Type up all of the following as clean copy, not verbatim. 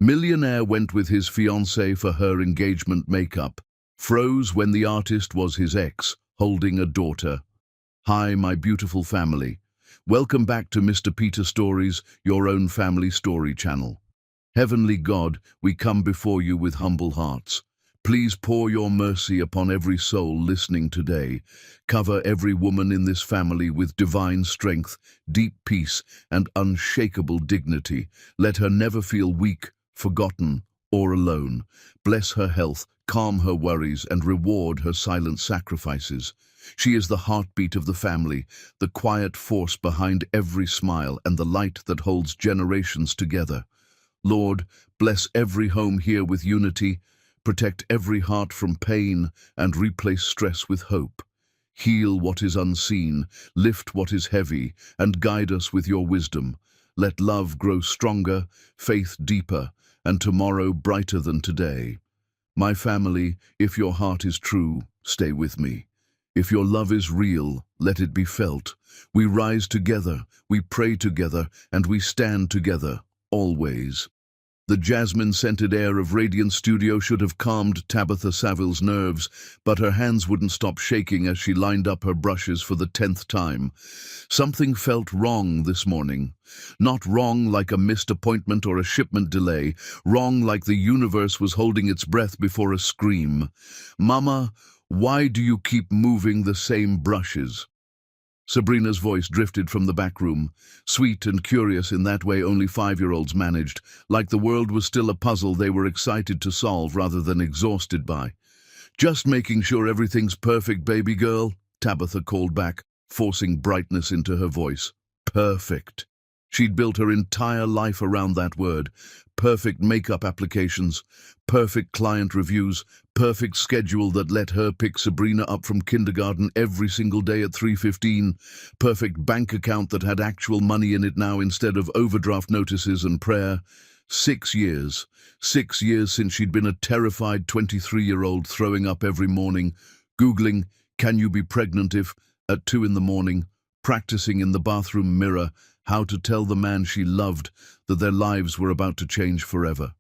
Millionaire went with his fiancée for her engagement makeup, froze when the artist was his ex, holding a daughter. Hi, my beautiful family. Welcome back to Mr. Peter Stories, your own family story channel. Heavenly God, we come before you with humble hearts. Please pour your mercy upon every soul listening today. Cover every woman in this family with divine strength, deep peace, and unshakable dignity. Let her never feel weak, forgotten, or alone. Bless her health, calm her worries, and reward her silent sacrifices. She is the heartbeat of the family, the quiet force behind every smile, and the light that holds generations together. Lord, bless every home here with unity, protect every heart from pain, and replace stress with hope. Heal what is unseen, lift what is heavy, and guide us with your wisdom. Let love grow stronger, faith deeper, and tomorrow brighter than today. My family, if your heart is true, stay with me. If your love is real, let it be felt. We rise together, we pray together, and we stand together, always. The jasmine-scented air of Radiant Studio should have calmed Tabitha Saville's nerves, but her hands wouldn't stop shaking as she lined up her brushes for the 10th time. Something felt wrong this morning. Not wrong like a missed appointment or a shipment delay, wrong like the universe was holding its breath before a scream. Mama, why do you keep moving the same brushes? Sabrina's voice drifted from the back room, sweet and curious in that way only 5-year-olds managed, like the world was still a puzzle they were excited to solve rather than exhausted by. Just making sure everything's perfect, baby girl, Tabitha called back, forcing brightness into her voice. Perfect. She'd built her entire life around that word. Perfect makeup applications, perfect client reviews, perfect schedule that let her pick Sabrina up from kindergarten every single day at 3:15, perfect bank account that had actual money in it now instead of overdraft notices and prayer. 6 years. 6 years since she'd been a terrified 23-year-old throwing up every morning, Googling, "Can you be pregnant if?" at 2 in the morning, practicing in the bathroom mirror how to tell the man she loved that their lives were about to change forever.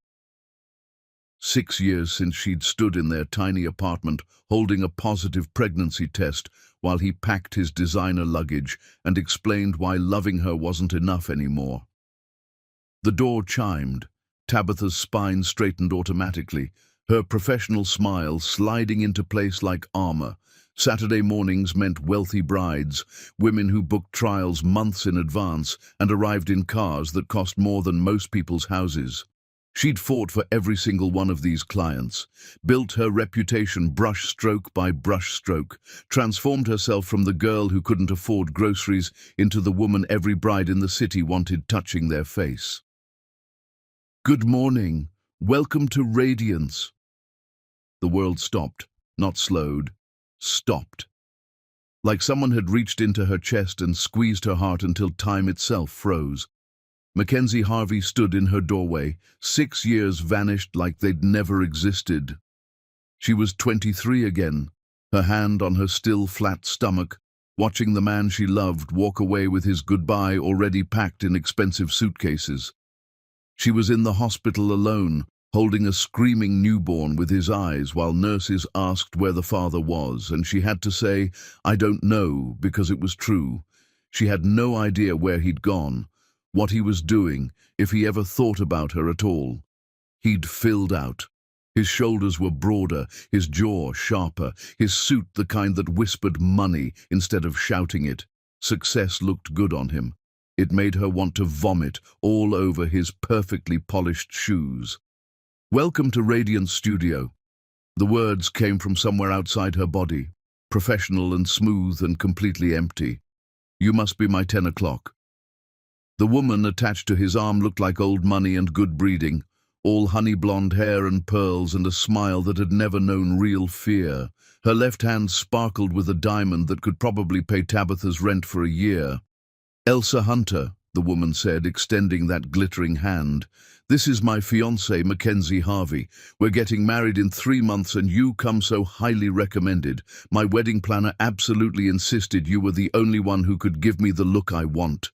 6 years since she'd stood in their tiny apartment holding a positive pregnancy test while he packed his designer luggage and explained why loving her wasn't enough anymore. The door chimed. Tabitha's spine straightened automatically, her professional smile sliding into place like armor. Saturday mornings meant wealthy brides, women who booked trials months in advance and arrived in cars that cost more than most people's houses. She'd fought for every single one of these clients, built her reputation brush stroke by brush stroke, transformed herself from the girl who couldn't afford groceries into the woman every bride in the city wanted touching their face. Good morning. Welcome to Radiance. The world stopped, not slowed. Stopped. Like someone had reached into her chest and squeezed her heart until time itself froze. Mackenzie Harvey stood in her doorway. 6 years vanished like they'd never existed. She was 23 again, her hand on her still flat stomach, watching the man she loved walk away with his goodbye already packed in expensive suitcases. She was in the hospital alone, holding a screaming newborn with his eyes while nurses asked where the father was, and she had to say, "I don't know," because it was true. She had no idea where he'd gone, what he was doing, if he ever thought about her at all. He'd filled out. His shoulders were broader, his jaw sharper, his suit the kind that whispered money instead of shouting it. Success looked good on him. It made her want to vomit all over his perfectly polished shoes. Welcome to Radiant Studio. The words came from somewhere outside her body, professional and smooth and completely empty. You must be my 10 o'clock. The woman attached to his arm looked like old money and good breeding, all honey blonde hair and pearls and a smile that had never known real fear. Her left hand sparkled with a diamond that could probably pay Tabitha's rent for a year. Elsa Hunter, the woman said, extending that glittering hand. This is my fiancée, Mackenzie Harvey. We're getting married in 3 months and you come so highly recommended. My wedding planner absolutely insisted you were the only one who could give me the look I want.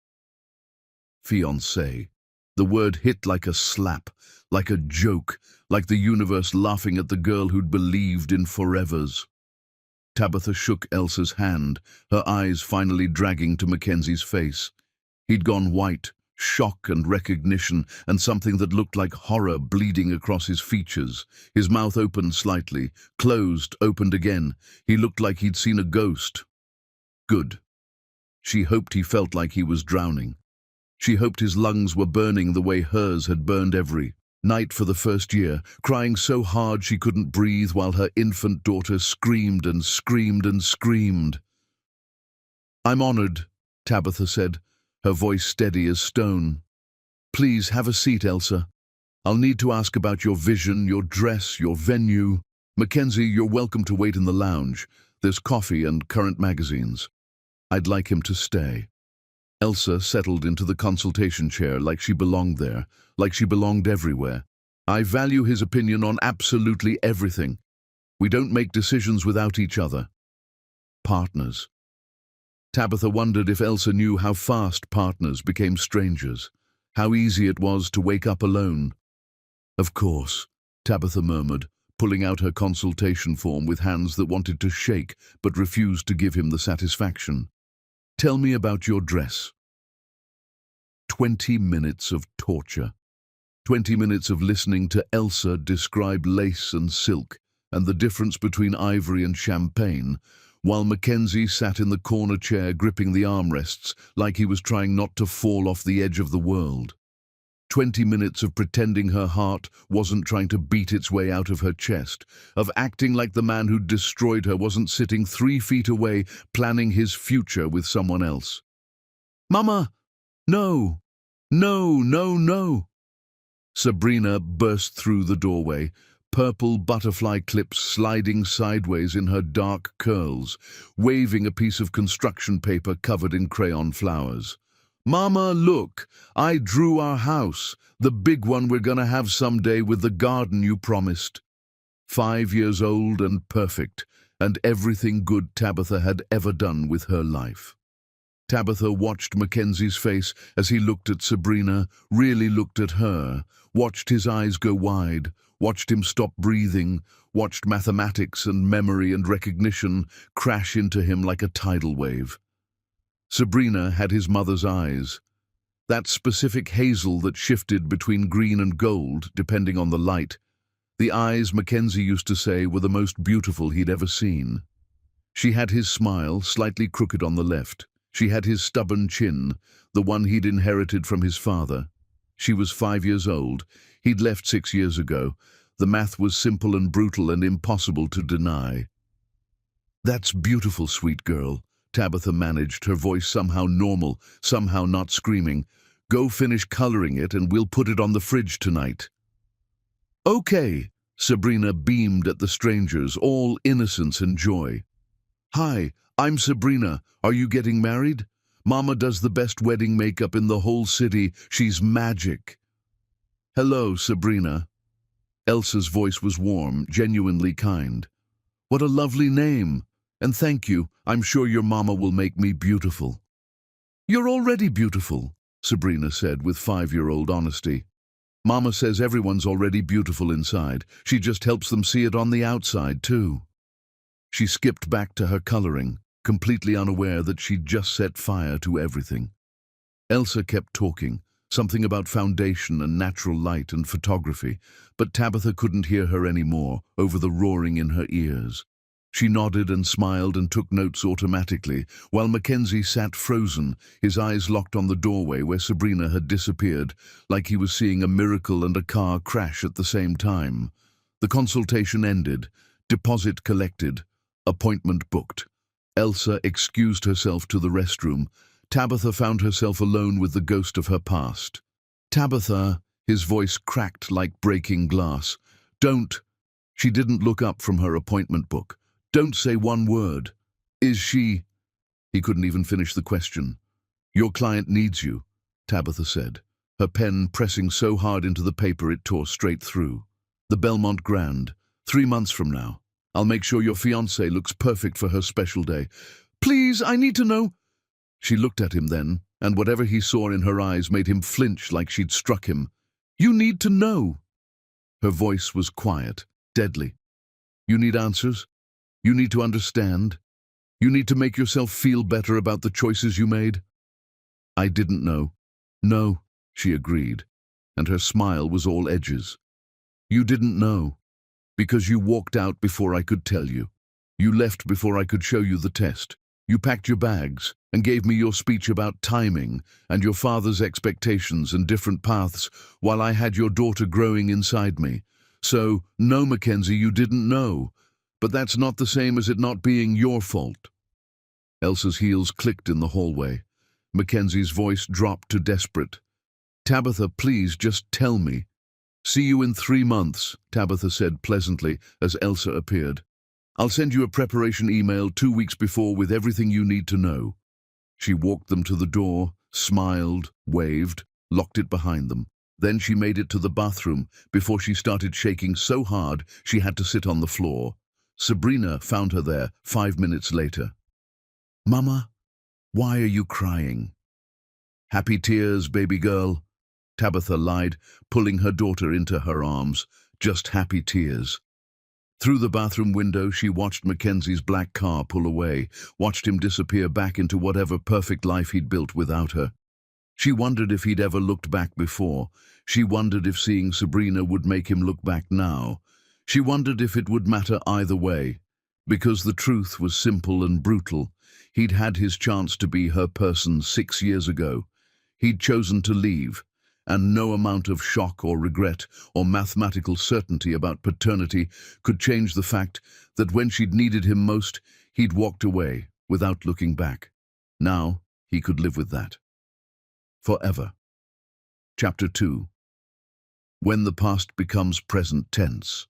Fiancée. The word hit like a slap, like a joke, like the universe laughing at the girl who'd believed in forevers. Tabitha shook Elsa's hand, her eyes finally dragging to Mackenzie's face. He'd gone white, shock and recognition, and something that looked like horror bleeding across his features. His mouth opened slightly, closed, opened again. He looked like he'd seen a ghost. Good. She hoped he felt like he was drowning. She hoped his lungs were burning the way hers had burned every night for the first year, crying so hard she couldn't breathe while her infant daughter screamed and screamed and screamed. "I'm honored," Tabitha said, her voice steady as stone. "Please have a seat, Elsa. I'll need to ask about your vision, your dress, your venue. Mackenzie, you're welcome to wait in the lounge. There's coffee and current magazines." "I'd like him to stay." Elsa settled into the consultation chair like she belonged there, like she belonged everywhere. "I value his opinion on absolutely everything. We don't make decisions without each other." Partners. Tabitha wondered if Elsa knew how fast partners became strangers, how easy it was to wake up alone. "Of course," Tabitha murmured, pulling out her consultation form with hands that wanted to shake but refused to give him the satisfaction. "Tell me about your dress." 20 minutes of torture. 20 minutes of listening to Elsa describe lace and silk and the difference between ivory and champagne, while Mackenzie sat in the corner chair gripping the armrests like he was trying not to fall off the edge of the world. 20 minutes of pretending her heart wasn't trying to beat its way out of her chest, of acting like the man who'd destroyed her wasn't sitting 3 feet away planning his future with someone else. "Mama! No! No, no, no!" Sabrina burst through the doorway, purple butterfly clips sliding sideways in her dark curls, waving a piece of construction paper covered in crayon flowers. "Mama, look! I drew our house, the big one we're gonna have someday with the garden you promised." 5 years old and perfect, and everything good Tabitha had ever done with her life. Tabitha watched Mackenzie's face as he looked at Sabrina, really looked at her, watched his eyes go wide, watched him stop breathing, watched mathematics and memory and recognition crash into him like a tidal wave. Sabrina had his mother's eyes, that specific hazel that shifted between green and gold, depending on the light. The eyes, Mackenzie used to say, were the most beautiful he'd ever seen. She had his smile, slightly crooked on the left. She had his stubborn chin, the one he'd inherited from his father. She was 5 years old. He'd left 6 years ago. The math was simple and brutal and impossible to deny. "That's beautiful, sweet girl," Tabitha managed, her voice somehow normal, somehow not screaming. "Go finish coloring it and we'll put it on the fridge tonight." "Okay," Sabrina beamed at the strangers, all innocence and joy. "Hi, I'm Sabrina. Are you getting married? Mama does the best wedding makeup in the whole city. She's magic." "Hello, Sabrina." Elsa's voice was warm, genuinely kind. "What a lovely name. And thank you. I'm sure your mama will make me beautiful." "You're already beautiful," Sabrina said with 5-year-old honesty. "Mama says everyone's already beautiful inside. She just helps them see it on the outside, too." She skipped back to her coloring, completely unaware that she'd just set fire to everything. Elsa kept talking, something about foundation and natural light and photography, but Tabitha couldn't hear her anymore, over the roaring in her ears. She nodded and smiled and took notes automatically, while Mackenzie sat frozen, his eyes locked on the doorway where Sabrina had disappeared, like he was seeing a miracle and a car crash at the same time. The consultation ended, deposit collected, appointment booked. Elsa excused herself to the restroom. Tabitha found herself alone with the ghost of her past. "Tabitha," his voice cracked like breaking glass. "Don't." She didn't look up from her appointment book. "Don't say one word." "Is she—" He couldn't even finish the question. "Your client needs you," Tabitha said, her pen pressing so hard into the paper it tore straight through. "The Belmont Grand, 3 months from now. I'll make sure your fiancée looks perfect for her special day." "Please, I need to know." She looked at him then, and whatever he saw in her eyes made him flinch like she'd struck him. "You need to know." Her voice was quiet, deadly. "You need answers. You need to understand. You need to make yourself feel better about the choices you made." "I didn't know." "No," she agreed, and her smile was all edges. "You didn't know, because you walked out before I could tell you. You left before I could show you the test. You packed your bags and gave me your speech about timing and your father's expectations and different paths while I had your daughter growing inside me. So, no, Mackenzie, you didn't know. But that's not the same as it not being your fault." Elsa's heels clicked in the hallway. Mackenzie's voice dropped to desperate. "Tabitha, please, just tell me." "See you in 3 months, Tabitha said pleasantly as Elsa appeared. "I'll send you a preparation email 2 weeks before with everything you need to know." She walked them to the door, smiled, waved, locked it behind them. Then she made it to the bathroom before she started shaking so hard she had to sit on the floor. Sabrina found her there 5 minutes later. "Mama, why are you crying?" "Happy tears, baby girl," Tabitha lied, pulling her daughter into her arms. "Just happy tears." Through the bathroom window, she watched Mackenzie's black car pull away, watched him disappear back into whatever perfect life he'd built without her. She wondered if he'd ever looked back before. She wondered if seeing Sabrina would make him look back now. She wondered if it would matter either way. Because the truth was simple and brutal. He'd had his chance to be her person 6 years ago. He'd chosen to leave, and no amount of shock or regret or mathematical certainty about paternity could change the fact that when she'd needed him most, he'd walked away without looking back. Now he could live with that. Forever. Chapter 2. When the past becomes present tense.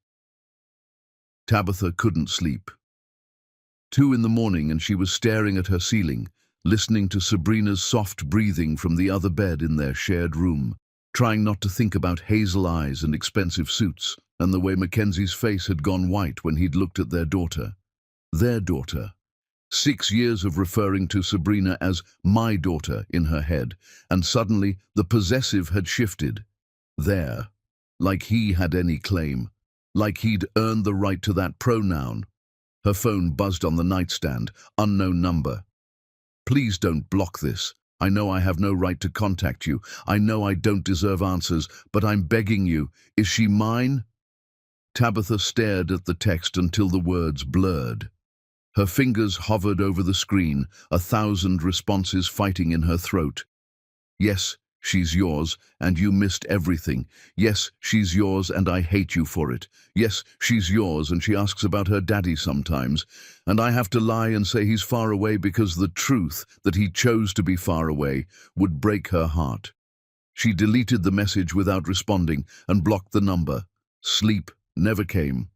Tabitha couldn't sleep. 2 in the morning and she was staring at her ceiling, listening to Sabrina's soft breathing from the other bed in their shared room, trying not to think about hazel eyes and expensive suits, and the way Mackenzie's face had gone white when he'd looked at their daughter. Their daughter. 6 years of referring to Sabrina as my daughter in her head, and suddenly the possessive had shifted. There. Like he had any claim. Like he'd earned the right to that pronoun. Her phone buzzed on the nightstand. Unknown number. "Please don't block this. I know I have no right to contact you. I know I don't deserve answers, but I'm begging you. Is she mine?" Tabitha stared at the text until the words blurred. Her fingers hovered over the screen, 1,000 responses fighting in her throat. "Yes, she's yours, and you missed everything. Yes, she's yours, and I hate you for it. Yes, she's yours, and she asks about her daddy sometimes, and I have to lie and say he's far away because the truth that he chose to be far away would break her heart." She deleted the message without responding and blocked the number. Sleep never came.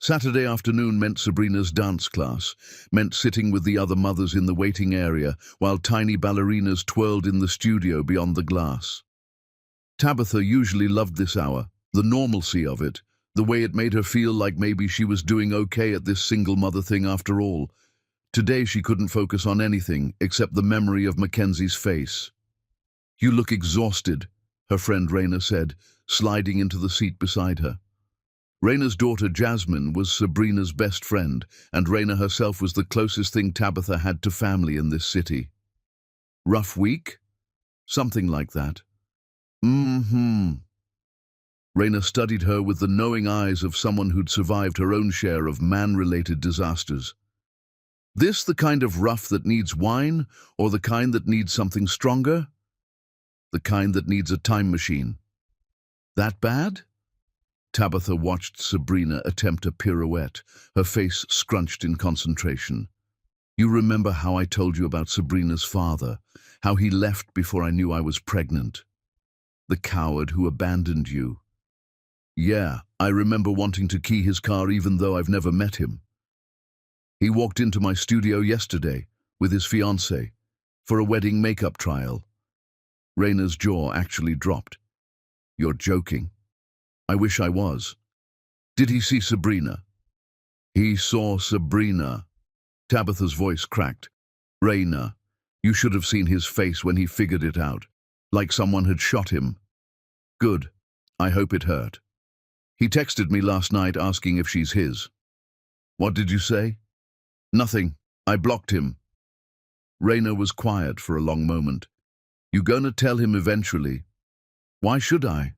Saturday afternoon meant Sabrina's dance class, meant sitting with the other mothers in the waiting area while tiny ballerinas twirled in the studio beyond the glass. Tabitha usually loved this hour, the normalcy of it, the way it made her feel like maybe she was doing okay at this single mother thing after all. Today she couldn't focus on anything except the memory of Mackenzie's face. "You look exhausted," her friend Raina said, sliding into the seat beside her. Raina's daughter Jasmine was Sabrina's best friend, and Raina herself was the closest thing Tabitha had to family in this city. "Rough week?" "Something like that." Raina studied her with the knowing eyes of someone who'd survived her own share of man-related disasters. "This the kind of rough that needs wine, or the kind that needs something stronger?" "The kind that needs a time machine." "That bad?" Tabitha watched Sabrina attempt a pirouette, her face scrunched in concentration. "You remember how I told you about Sabrina's father, how he left before I knew I was pregnant? The coward who abandoned you." "Yeah, I remember wanting to key his car even though I've never met him. He walked into my studio yesterday with his fiancée for a wedding makeup trial." Raina's jaw actually dropped. "You're joking." "I wish I was." "Did he see Sabrina?" "He saw Sabrina." Tabitha's voice cracked. "Raina, You should have seen his face when he figured it out, like someone had shot him. Good. I hope it hurt. He texted me last night asking if she's his. What did you say? Nothing. I blocked him. Raina was quiet for a long moment. You gonna tell him eventually? Why should I?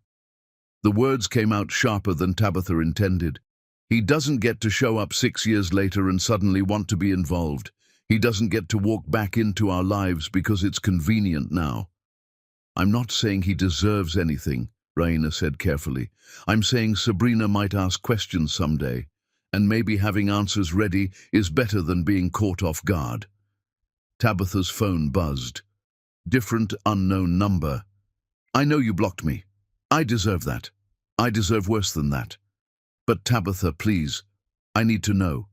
The words came out sharper than Tabitha intended. He doesn't get to show up 6 years later and suddenly want to be involved. He doesn't get to walk back into our lives because it's convenient now. I'm not saying he deserves anything, Raina said carefully. I'm saying Sabrina might ask questions someday, and maybe having answers ready is better than being caught off guard. Tabitha's phone buzzed. Different unknown number. I know you blocked me. I deserve that. I deserve worse than that. But Tabitha, please, I need to know.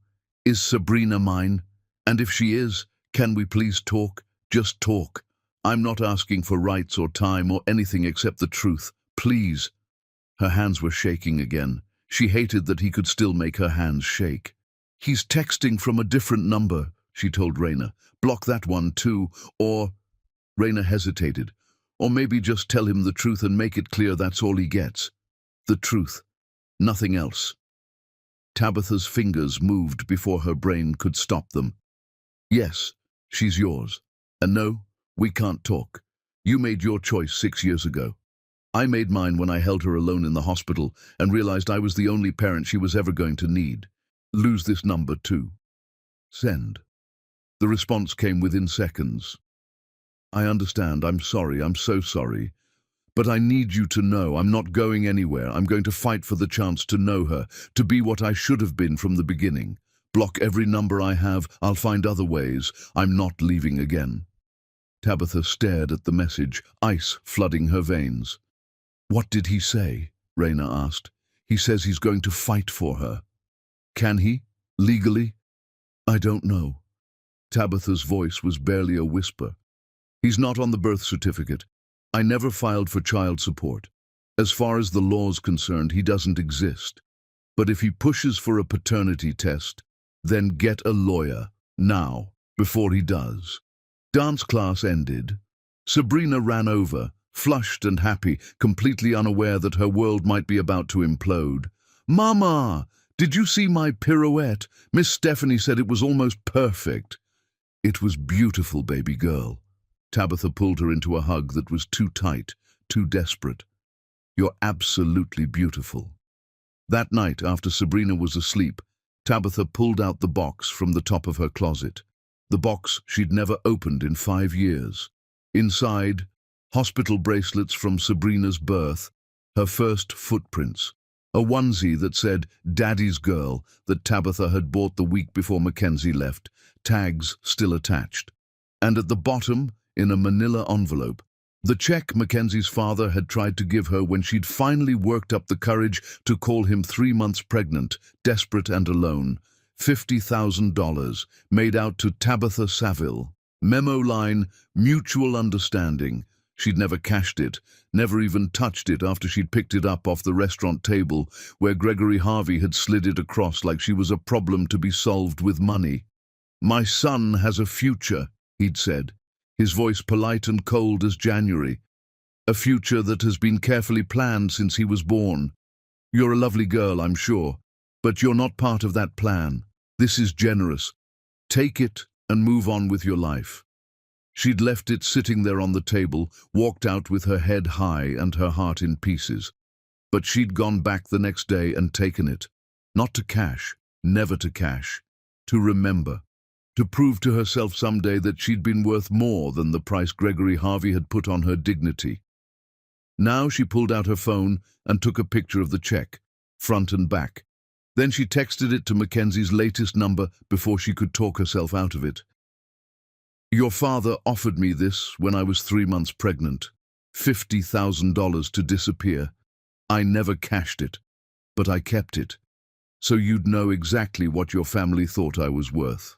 Is Sabrina mine? And if she is, can we please talk? Just talk. I'm not asking for rights or time or anything except the truth. Please. Her hands were shaking again. She hated that he could still make her hands shake. He's texting from a different number, she told Raina. Block that one too, or... Raina hesitated. Or maybe just tell him the truth and make it clear that's all he gets. The truth. Nothing else. Tabitha's fingers moved before her brain could stop them. Yes, she's yours. And no, we can't talk. You made your choice 6 years ago. I made mine when I held her alone in the hospital and realized I was the only parent she was ever going to need. Lose this number too. Send. The response came within seconds. I understand. I'm sorry. I'm so sorry. But I need you to know I'm not going anywhere. I'm going to fight for the chance to know her, to be what I should have been from the beginning. Block every number I have. I'll find other ways. I'm not leaving again. Tabitha stared at the message, ice flooding her veins. What did he say? Raina asked. He says he's going to fight for her. Can he? Legally? I don't know. Tabitha's voice was barely a whisper. He's not on the birth certificate. I never filed for child support. As far as the law's concerned, he doesn't exist. But if he pushes for a paternity test, then get a lawyer, now, before he does. Dance class ended. Sabrina ran over, flushed and happy, completely unaware that her world might be about to implode. Mama, did you see my pirouette? Miss Stephanie said it was almost perfect. It was beautiful, baby girl. Tabitha pulled her into a hug that was too tight, too desperate. You're absolutely beautiful. That night, after Sabrina was asleep, Tabitha pulled out the box from the top of her closet. The box she'd never opened in 5 years. Inside, hospital bracelets from Sabrina's birth, her first footprints, a onesie that said Daddy's Girl that Tabitha had bought the week before Mackenzie left, tags still attached. And at the bottom, in a manila envelope, the check Mackenzie's father had tried to give her when she'd finally worked up the courage to call him 3 months pregnant, desperate and alone. $50,000, made out to Tabitha Saville. Memo line, mutual understanding. She'd never cashed it, never even touched it after she'd picked it up off the restaurant table where Gregory Harvey had slid it across like she was a problem to be solved with money. My son has a future, he'd said, his voice polite and cold as January. A future that has been carefully planned since he was born. You're a lovely girl, I'm sure, but you're not part of that plan. This is generous. Take it and move on with your life. She'd left it sitting there on the table, walked out with her head high and her heart in pieces. But she'd gone back the next day and taken it. Not to cash, never to cash. To remember. To prove to herself someday that she'd been worth more than the price Gregory Harvey had put on her dignity. Now she pulled out her phone and took a picture of the check, front and back. Then she texted it to Mackenzie's latest number before she could talk herself out of it. Your father offered me this when I was 3 months pregnant. $50,000 to disappear. I never cashed it, but I kept it. So you'd know exactly what your family thought I was worth.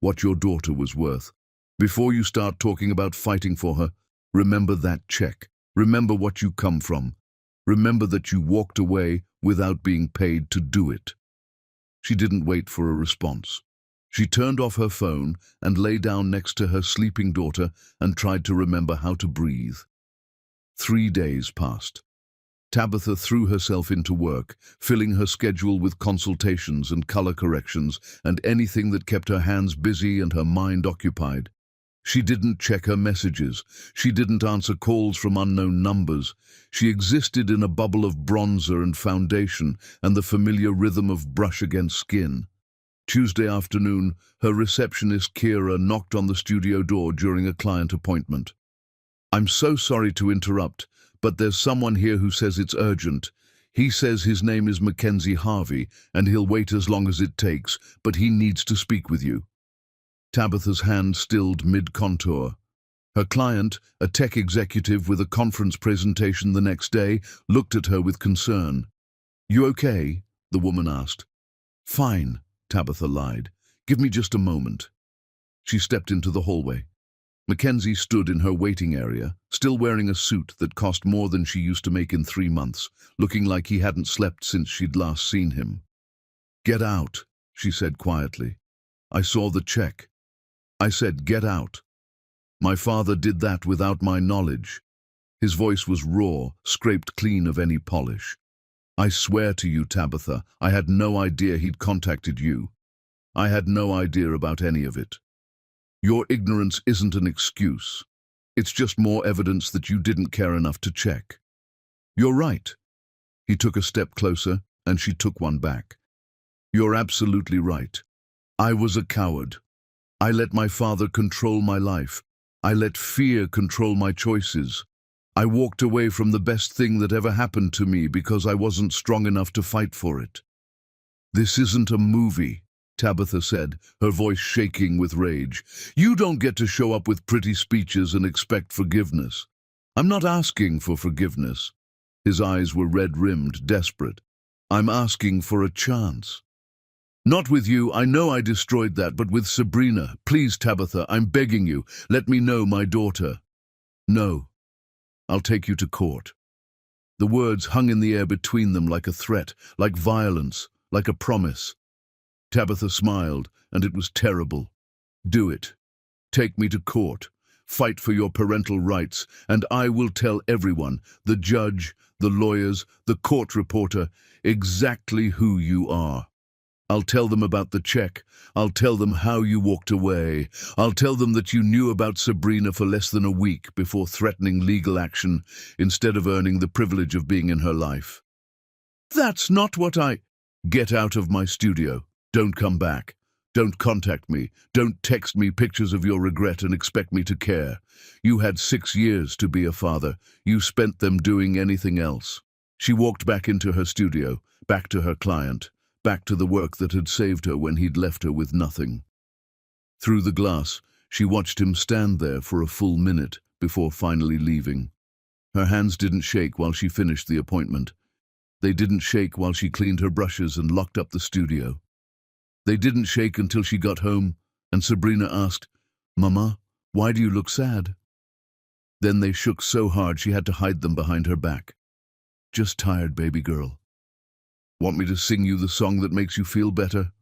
What your daughter was worth. Before you start talking about fighting for her, remember that check. Remember what you come from. Remember that you walked away without being paid to do it. She didn't wait for a response. She turned off her phone and lay down next to her sleeping daughter and tried to remember how to breathe. 3 days passed. Tabitha threw herself into work, filling her schedule with consultations and color corrections and anything that kept her hands busy and her mind occupied. She didn't check her messages. She didn't answer calls from unknown numbers. She existed in a bubble of bronzer and foundation and the familiar rhythm of brush against skin. Tuesday afternoon, her receptionist Kira knocked on the studio door during a client appointment. "I'm so sorry to interrupt, but there's someone here who says it's urgent. He says his name is Mackenzie Harvey, and he'll wait as long as it takes, but he needs to speak with you." Tabitha's hand stilled mid-contour. Her client, a tech executive with a conference presentation the next day, looked at her with concern. "You okay?" the woman asked. "Fine," Tabitha lied. "Give me just a moment." She stepped into the hallway. Mackenzie stood in her waiting area, still wearing a suit that cost more than she used to make in 3 months, looking like he hadn't slept since she'd last seen him. "Get out," she said quietly. "I saw the check." "I said get out. My father did that without my knowledge." His voice was raw, scraped clean of any polish. "I swear to you, Tabitha, I had no idea he'd contacted you. I had no idea about any of it. Your ignorance isn't an excuse. It's just more evidence that you didn't care enough to check." "You're right." He took a step closer, and she took one back. "You're absolutely right. I was a coward. I let my father control my life. I let fear control my choices. I walked away from the best thing that ever happened to me because I wasn't strong enough to fight for it." "This isn't a movie," Tabitha said, her voice shaking with rage. "You don't get to show up with pretty speeches and expect forgiveness. I'm not asking for forgiveness." His eyes were red-rimmed, desperate. "I'm asking for a chance. Not with you, I know I destroyed that, but with Sabrina. Please, Tabitha, I'm begging you, let me know my daughter." "No. I'll take you to court." The words hung in the air between them like a threat, like violence, like a promise. Tabitha smiled, and it was terrible. "Do it. Take me to court. Fight for your parental rights, and I will tell everyone, the judge, the lawyers, the court reporter, exactly who you are. I'll tell them about the check. I'll tell them how you walked away. I'll tell them that you knew about Sabrina for less than a week before threatening legal action instead of earning the privilege of being in her life." "That's not what I—" "Get out of my studio. Don't come back. Don't contact me. Don't text me pictures of your regret and expect me to care. You had 6 years to be a father. You spent them doing anything else." She walked back into her studio, back to her client, back to the work that had saved her when he'd left her with nothing. Through the glass, she watched him stand there for a full minute before finally leaving. Her hands didn't shake while she finished the appointment. They didn't shake while she cleaned her brushes and locked up the studio. They didn't shake until she got home, and Sabrina asked, "Mama, why do you look sad?" Then they shook so hard she had to hide them behind her back. "Just tired, baby girl. Want me to sing you the song that makes you feel better?"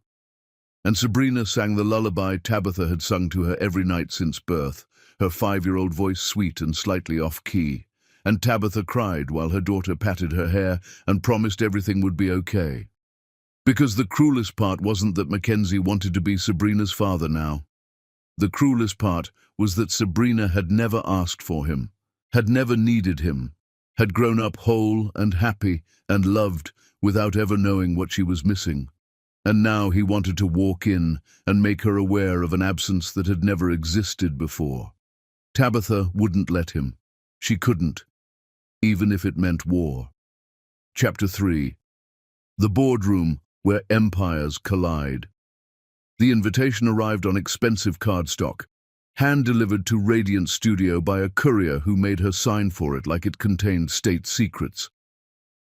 And Sabrina sang the lullaby Tabitha had sung to her every night since birth, her 5-year-old voice sweet and slightly off-key. And Tabitha cried while her daughter patted her hair and promised everything would be okay. Because the cruelest part wasn't that Mackenzie wanted to be Sabrina's father now. The cruelest part was that Sabrina had never asked for him, had never needed him, had grown up whole and happy and loved without ever knowing what she was missing. And now he wanted to walk in and make her aware of an absence that had never existed before. Tabitha wouldn't let him. She couldn't, even if it meant war. Chapter 3. The boardroom where empires collide. The invitation arrived on expensive cardstock, hand-delivered to Radiant Studio by a courier who made her sign for it like it contained state secrets.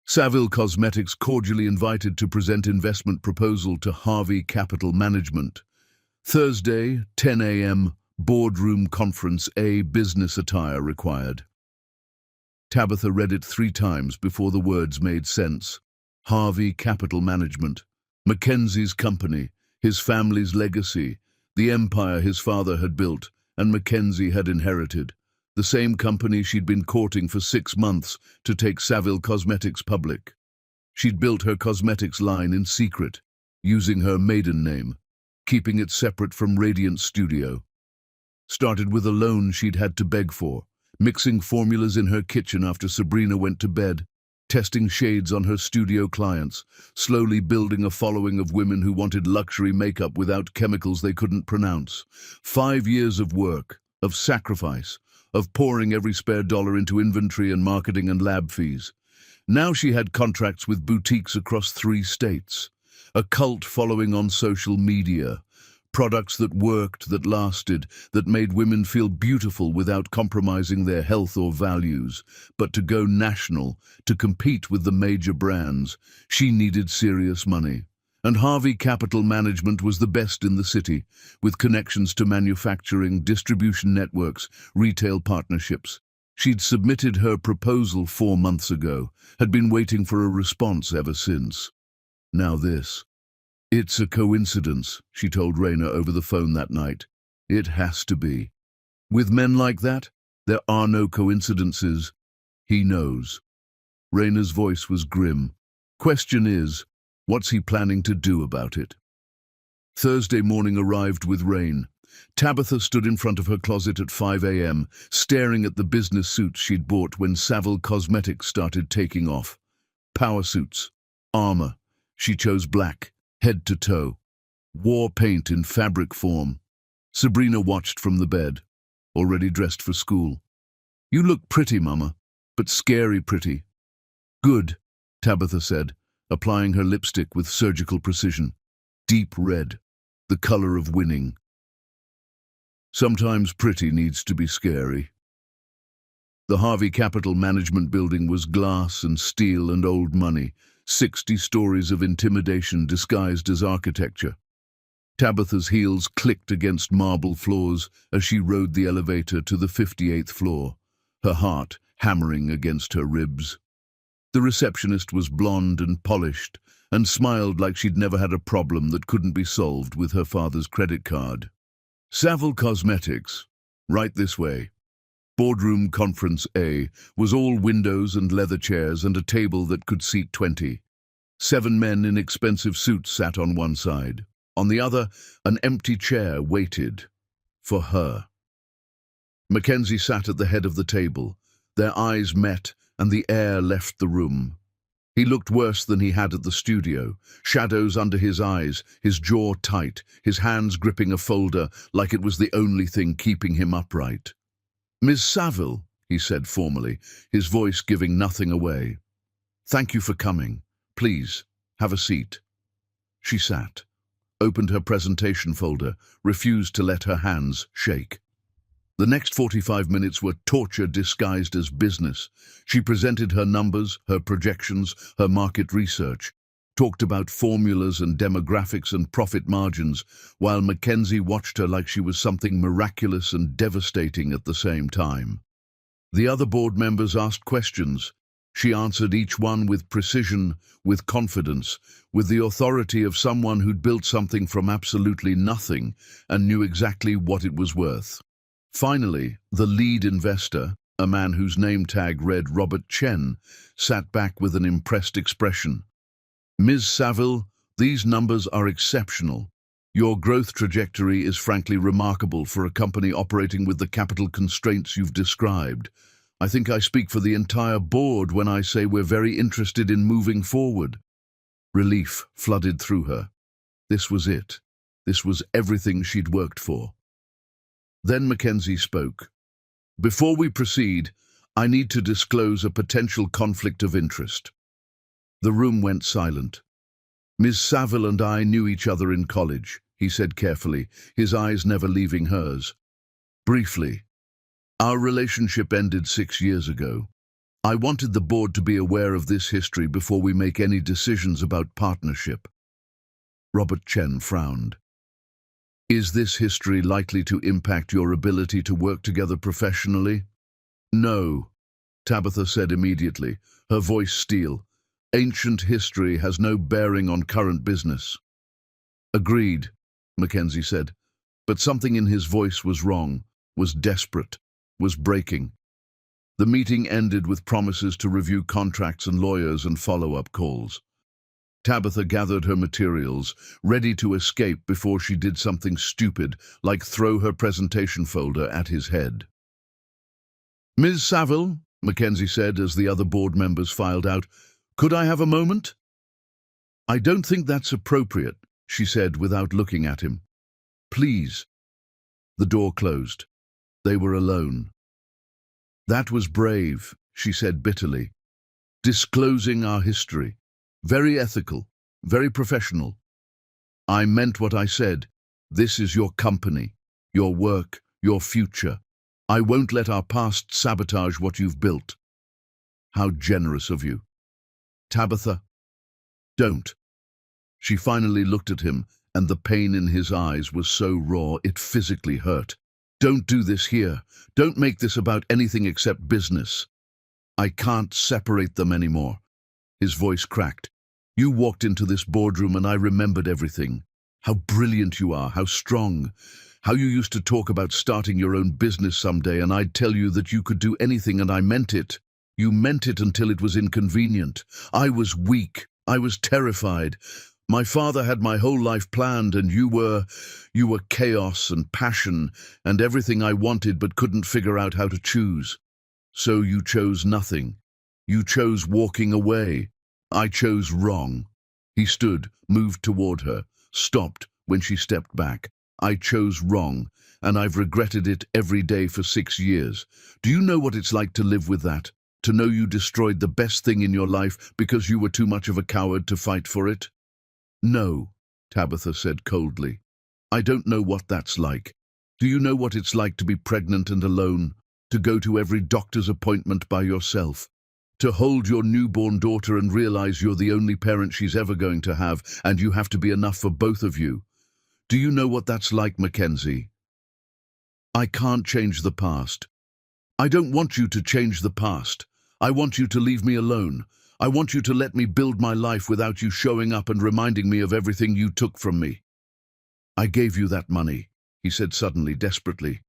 Savile Cosmetics cordially invited to present investment proposal to Harvey Capital Management. Thursday, 10 a.m., boardroom conference A, business attire required. Tabitha read it 3 times before the words made sense. Harvey Capital Management. Mackenzie's company. his family's legacy, the empire his father had built and Mackenzie had inherited, the same company she'd been courting for 6 months to take Savile Cosmetics public. She'd built her cosmetics line in secret, using her maiden name, keeping it separate from Radiant Studio. Started with a loan she'd had to beg for, mixing formulas in her kitchen after Sabrina went to bed, testing shades on her studio clients, slowly building a following of women who wanted luxury makeup without chemicals they couldn't pronounce. 5 years of work, of sacrifice, of pouring every spare dollar into inventory and marketing and lab fees. Now she had contracts with boutiques across 3 states, a cult following on social media, products that worked, that lasted, that made women feel beautiful without compromising their health or values. But to go national, to compete with the major brands, she needed serious money. And Harvey Capital Management was the best in the city, with connections to manufacturing, distribution networks, retail partnerships. She'd submitted her proposal 4 months ago, had been waiting for a response ever since. Now this. "It's a coincidence," she told Raina over the phone that night. "It has to be. With men like that, there are no coincidences. He knows." Raina's voice was grim. "Question is, what's he planning to do about it?" Thursday morning arrived with rain. Tabitha stood in front of her closet at 5 a.m., staring at the business suits she'd bought when Savile Cosmetics started taking off. Power suits, armor. She chose black, head to toe. War paint in fabric form. Sabrina watched from the bed, already dressed for school. "You look pretty, Mama, but scary pretty." "Good," Tabitha said, applying her lipstick with surgical precision. Deep red, the color of winning. "Sometimes pretty needs to be scary." The Harvey Capital Management building was glass and steel and old money, 60 stories of intimidation disguised as architecture. Tabitha's heels clicked against marble floors as she rode the elevator to the 58th floor, her heart hammering against her ribs. The receptionist was blonde and polished and smiled like she'd never had a problem that couldn't be solved with her father's credit card. "Savile Cosmetics, right this way." Boardroom Conference A was all windows and leather chairs and a table that could seat 20. 7 men in expensive suits sat on one side. On the other, an empty chair waited for her. Mackenzie sat at the head of the table. Their eyes met and the air left the room. He looked worse than he had at the studio, shadows under his eyes, his jaw tight, his hands gripping a folder like it was the only thing keeping him upright. "Miss Savile," he said formally, his voice giving nothing away. "Thank you for coming. Please, have a seat." She sat, opened her presentation folder, refused to let her hands shake. The next 45 minutes were torture disguised as business. She presented her numbers, her projections, her market research, talked about formulas and demographics and profit margins, while Mackenzie watched her like she was something miraculous and devastating at the same time. The other board members asked questions. She answered each one with precision, with confidence, with the authority of someone who'd built something from absolutely nothing and knew exactly what it was worth. Finally, the lead investor, a man whose name tag read Robert Chen, sat back with an impressed expression. "Ms. Savile, these numbers are exceptional. Your growth trajectory is frankly remarkable for a company operating with the capital constraints you've described. I think I speak for the entire board when I say we're very interested in moving forward." Relief flooded through her. This was it. This was everything she'd worked for. Then Mackenzie spoke. "Before we proceed, I need to disclose a potential conflict of interest." The room went silent. "Ms. Savile and I knew each other in college," he said carefully, his eyes never leaving hers. "Briefly. Our relationship ended 6 years ago. I wanted the board to be aware of this history before we make any decisions about partnership." Robert Chen frowned. "Is this history likely to impact your ability to work together professionally?" "No," Tabitha said immediately, her voice steel. "Ancient history has no bearing on current business." Agreed, Mackenzie said, but something in his voice was wrong, was desperate, was breaking. The meeting ended with promises to review contracts and lawyers and follow-up calls. Tabitha gathered her materials, ready to escape before she did something stupid, like throw her presentation folder at his head. "Ms. Saville," Mackenzie said as the other board members filed out, "could I have a moment?" "I don't think that's appropriate," she said without looking at him. "Please." The door closed. They were alone. "That was brave," she said bitterly. "Disclosing our history. Very ethical, very professional. I meant what I said. This is your company, your work, your future. I won't let our past sabotage what you've built." "How generous of you." "Tabitha, don't." She finally looked at him, and the pain in his eyes was so raw it physically hurt. "Don't do this here. Don't make this about anything except business. I can't separate them anymore." His voice cracked. "You walked into this boardroom and I remembered everything. How brilliant you are, how strong. How you used to talk about starting your own business someday, and I'd tell you that you could do anything, and I meant it. You meant it until it was inconvenient. I was weak. I was terrified. My father had my whole life planned, and you were chaos and passion and everything I wanted but couldn't figure out how to choose. So you chose nothing. You chose walking away. I chose wrong." He stood, moved toward her, stopped when she stepped back. "I chose wrong, and I've regretted it every day for 6 years. Do you know what it's like to live with that? To know you destroyed the best thing in your life because you were too much of a coward to fight for it?" "No," Tabitha said coldly. "I don't know what that's like. Do you know what it's like to be pregnant and alone? To go to every doctor's appointment by yourself? To hold your newborn daughter and realize you're the only parent she's ever going to have, and you have to be enough for both of you? Do you know what that's like, Mackenzie? I can't change the past. I don't want you to change the past. I want you to leave me alone. I want you to let me build my life without you showing up and reminding me of everything you took from me." "I gave you that money," he said suddenly, desperately.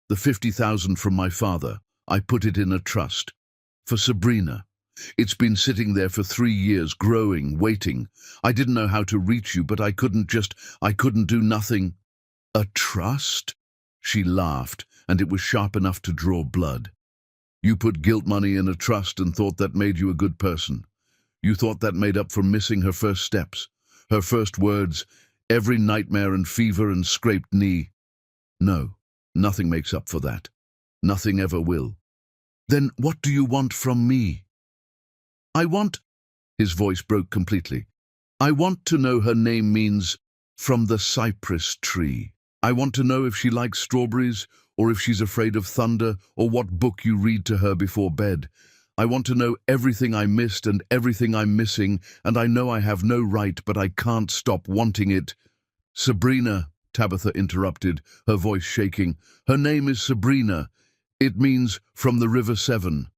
"The 50,000 from my father. I put it in a trust. For Sabrina. It's been sitting there for 3 years, growing, waiting. I didn't know how to reach you, but I couldn't do nothing." "A trust?" She laughed, and it was sharp enough to draw blood. "You put guilt money in a trust and thought that made you a good person. You thought that made up for missing her first steps, her first words, every nightmare and fever and scraped knee. No, nothing makes up for that. Nothing ever will. Then what do you want from me?" "I want—" His voice broke completely. "I want to know her name means from the cypress tree. I want to know if she likes strawberries, or if she's afraid of thunder, or what book you read to her before bed. I want to know everything I missed and everything I'm missing, and I know I have no right, but I can't stop wanting it." "Sabrina," Tabitha interrupted, her voice shaking. "Her name is Sabrina. It means from the River Severn.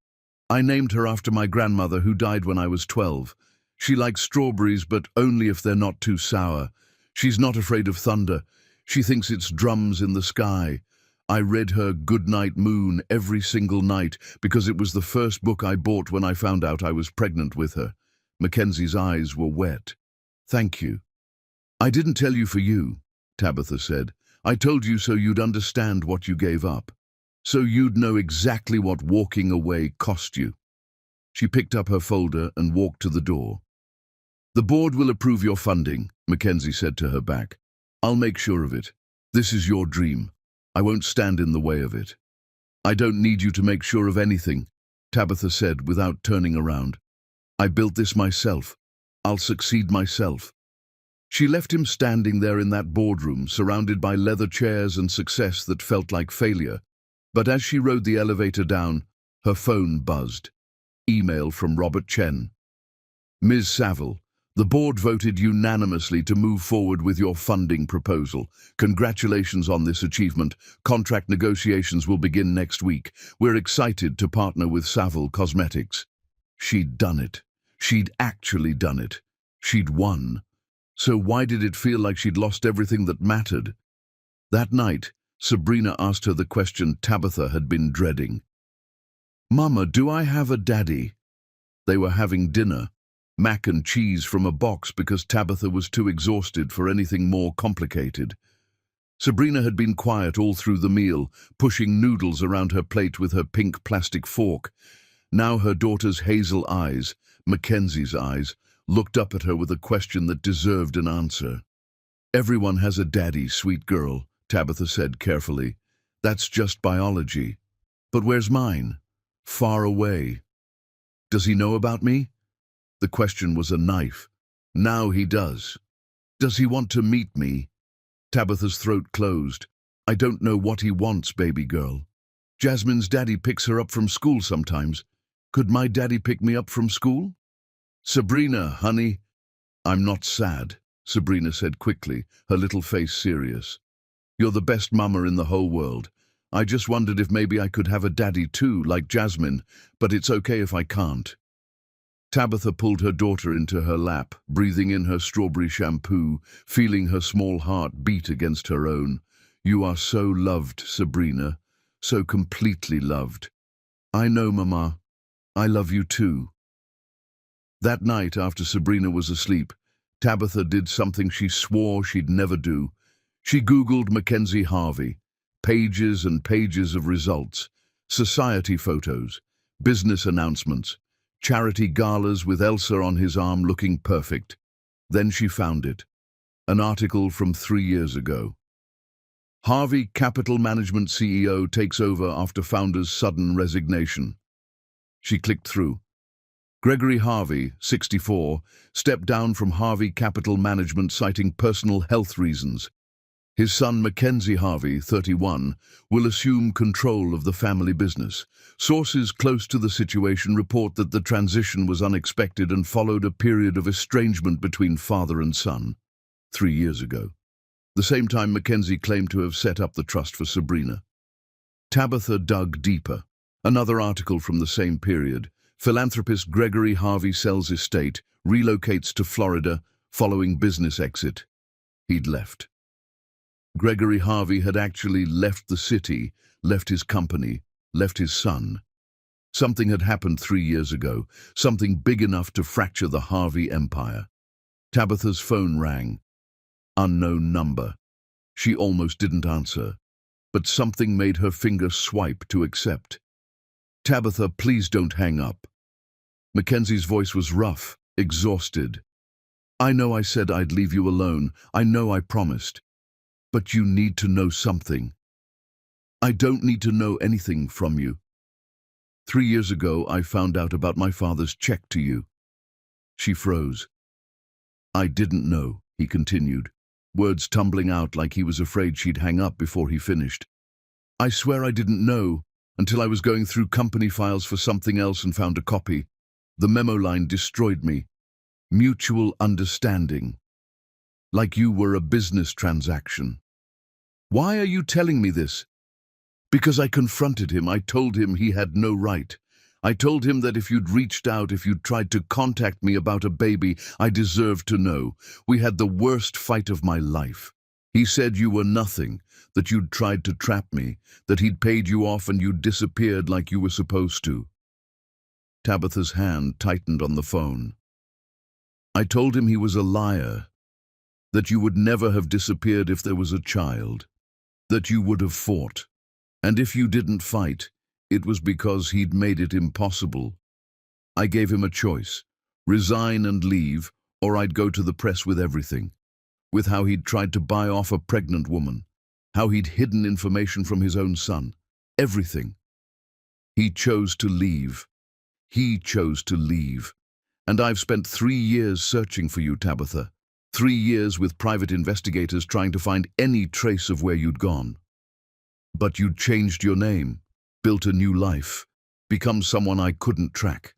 I named her after my grandmother, who died when I was 12. She likes strawberries, but only if they're not too sour. She's not afraid of thunder. She thinks it's drums in the sky. I read her Goodnight Moon every single night because it was the first book I bought when I found out I was pregnant with her." Mackenzie's eyes were wet. "Thank you." "I didn't tell you for you," Tabitha said. "I told you so you'd understand what you gave up. So you'd know exactly what walking away cost you." She picked up her folder and walked to the door. "The board will approve your funding," Mackenzie said to her back. "I'll make sure of it. This is your dream. I won't stand in the way of it." "I don't need you to make sure of anything," Tabitha said without turning around. "I built this myself. I'll succeed myself." She left him standing there in that boardroom, surrounded by leather chairs and success that felt like failure. But as she rode the elevator down, her phone buzzed. Email from Robert Chen. "Ms. Saville, the board voted unanimously to move forward with your funding proposal. Congratulations on this achievement. Contract negotiations will begin next week. We're excited to partner with Saville Cosmetics." She'd done it. She'd actually done it. She'd won. So why did it feel like she'd lost everything that mattered? That night, Sabrina asked her the question Tabitha had been dreading. "Mama, do I have a daddy?" They were having dinner, mac and cheese from a box because Tabitha was too exhausted for anything more complicated. Sabrina had been quiet all through the meal, pushing noodles around her plate with her pink plastic fork. Now her daughter's hazel eyes, Mackenzie's eyes, looked up at her with a question that deserved an answer. "Everyone has a daddy, sweet girl," Tabitha said carefully. "That's just biology. But where's mine? Far away. Does he know about me?" The question was a knife. Now he does. "Does he want to meet me?" Tabitha's throat closed. "I don't know what he wants, baby girl. Jasmine's daddy picks her up from school sometimes. Could my daddy pick me up from school?" "Sabrina, honey." "I'm not sad," Sabrina said quickly, her little face serious. "You're the best mama in the whole world. I just wondered if maybe I could have a daddy too, like Jasmine, but it's okay if I can't." Tabitha pulled her daughter into her lap, breathing in her strawberry shampoo, feeling her small heart beat against her own. "You are so loved, Sabrina, so completely loved." "I know, Mama. I love you too." That night, after Sabrina was asleep, Tabitha did something she swore she'd never do. She Googled Mackenzie Harvey. Pages and pages of results, society photos, business announcements, charity galas with Elsa on his arm looking perfect. Then she found it. An article from 3 years ago. Harvey Capital Management CEO takes over after founder's sudden resignation. She clicked through. Gregory Harvey, 64, stepped down from Harvey Capital Management citing personal health reasons. His son Mackenzie Harvey, 31, will assume control of the family business. Sources close to the situation report that the transition was unexpected and followed a period of estrangement between father and son 3 years ago. The same time Mackenzie claimed to have set up the trust for Sabrina. Tabitha dug deeper. Another article from the same period. Philanthropist Gregory Harvey sells estate, relocates to Florida following business exit. He'd left. Gregory Harvey had actually left the city, left his company, left his son. Something had happened 3 years ago, something big enough to fracture the Harvey empire. Tabitha's phone rang. Unknown number. She almost didn't answer, but something made her finger swipe to accept. "Tabitha, please don't hang up." Mackenzie's voice was rough, exhausted. "I know I said I'd leave you alone. I know I promised. But you need to know something." "I don't need to know anything from you. 3 years ago, I found out about my father's check to you." She froze. "I didn't know," he continued, words tumbling out like he was afraid she'd hang up before he finished. "I swear I didn't know until I was going through company files for something else and found a copy. The memo line destroyed me. Mutual understanding. Like you were a business transaction." "Why are you telling me this?" "Because I confronted him. I told him he had no right. I told him that if you'd reached out, if you'd tried to contact me about a baby, I deserved to know. We had the worst fight of my life. He said you were nothing, that you'd tried to trap me, that he'd paid you off and you'd disappeared like you were supposed to." Tabitha's hand tightened on the phone. "I told him he was a liar, that you would never have disappeared if there was a child, that you would have fought. And if you didn't fight, it was because he'd made it impossible. I gave him a choice, resign and leave, or I'd go to the press with everything. With how he'd tried to buy off a pregnant woman, how he'd hidden information from his own son, everything. He chose to leave. He chose to leave. And I've spent 3 years searching for you, Tabitha. 3 years with private investigators trying to find any trace of where you'd gone. But you'd changed your name, built a new life, become someone I couldn't track.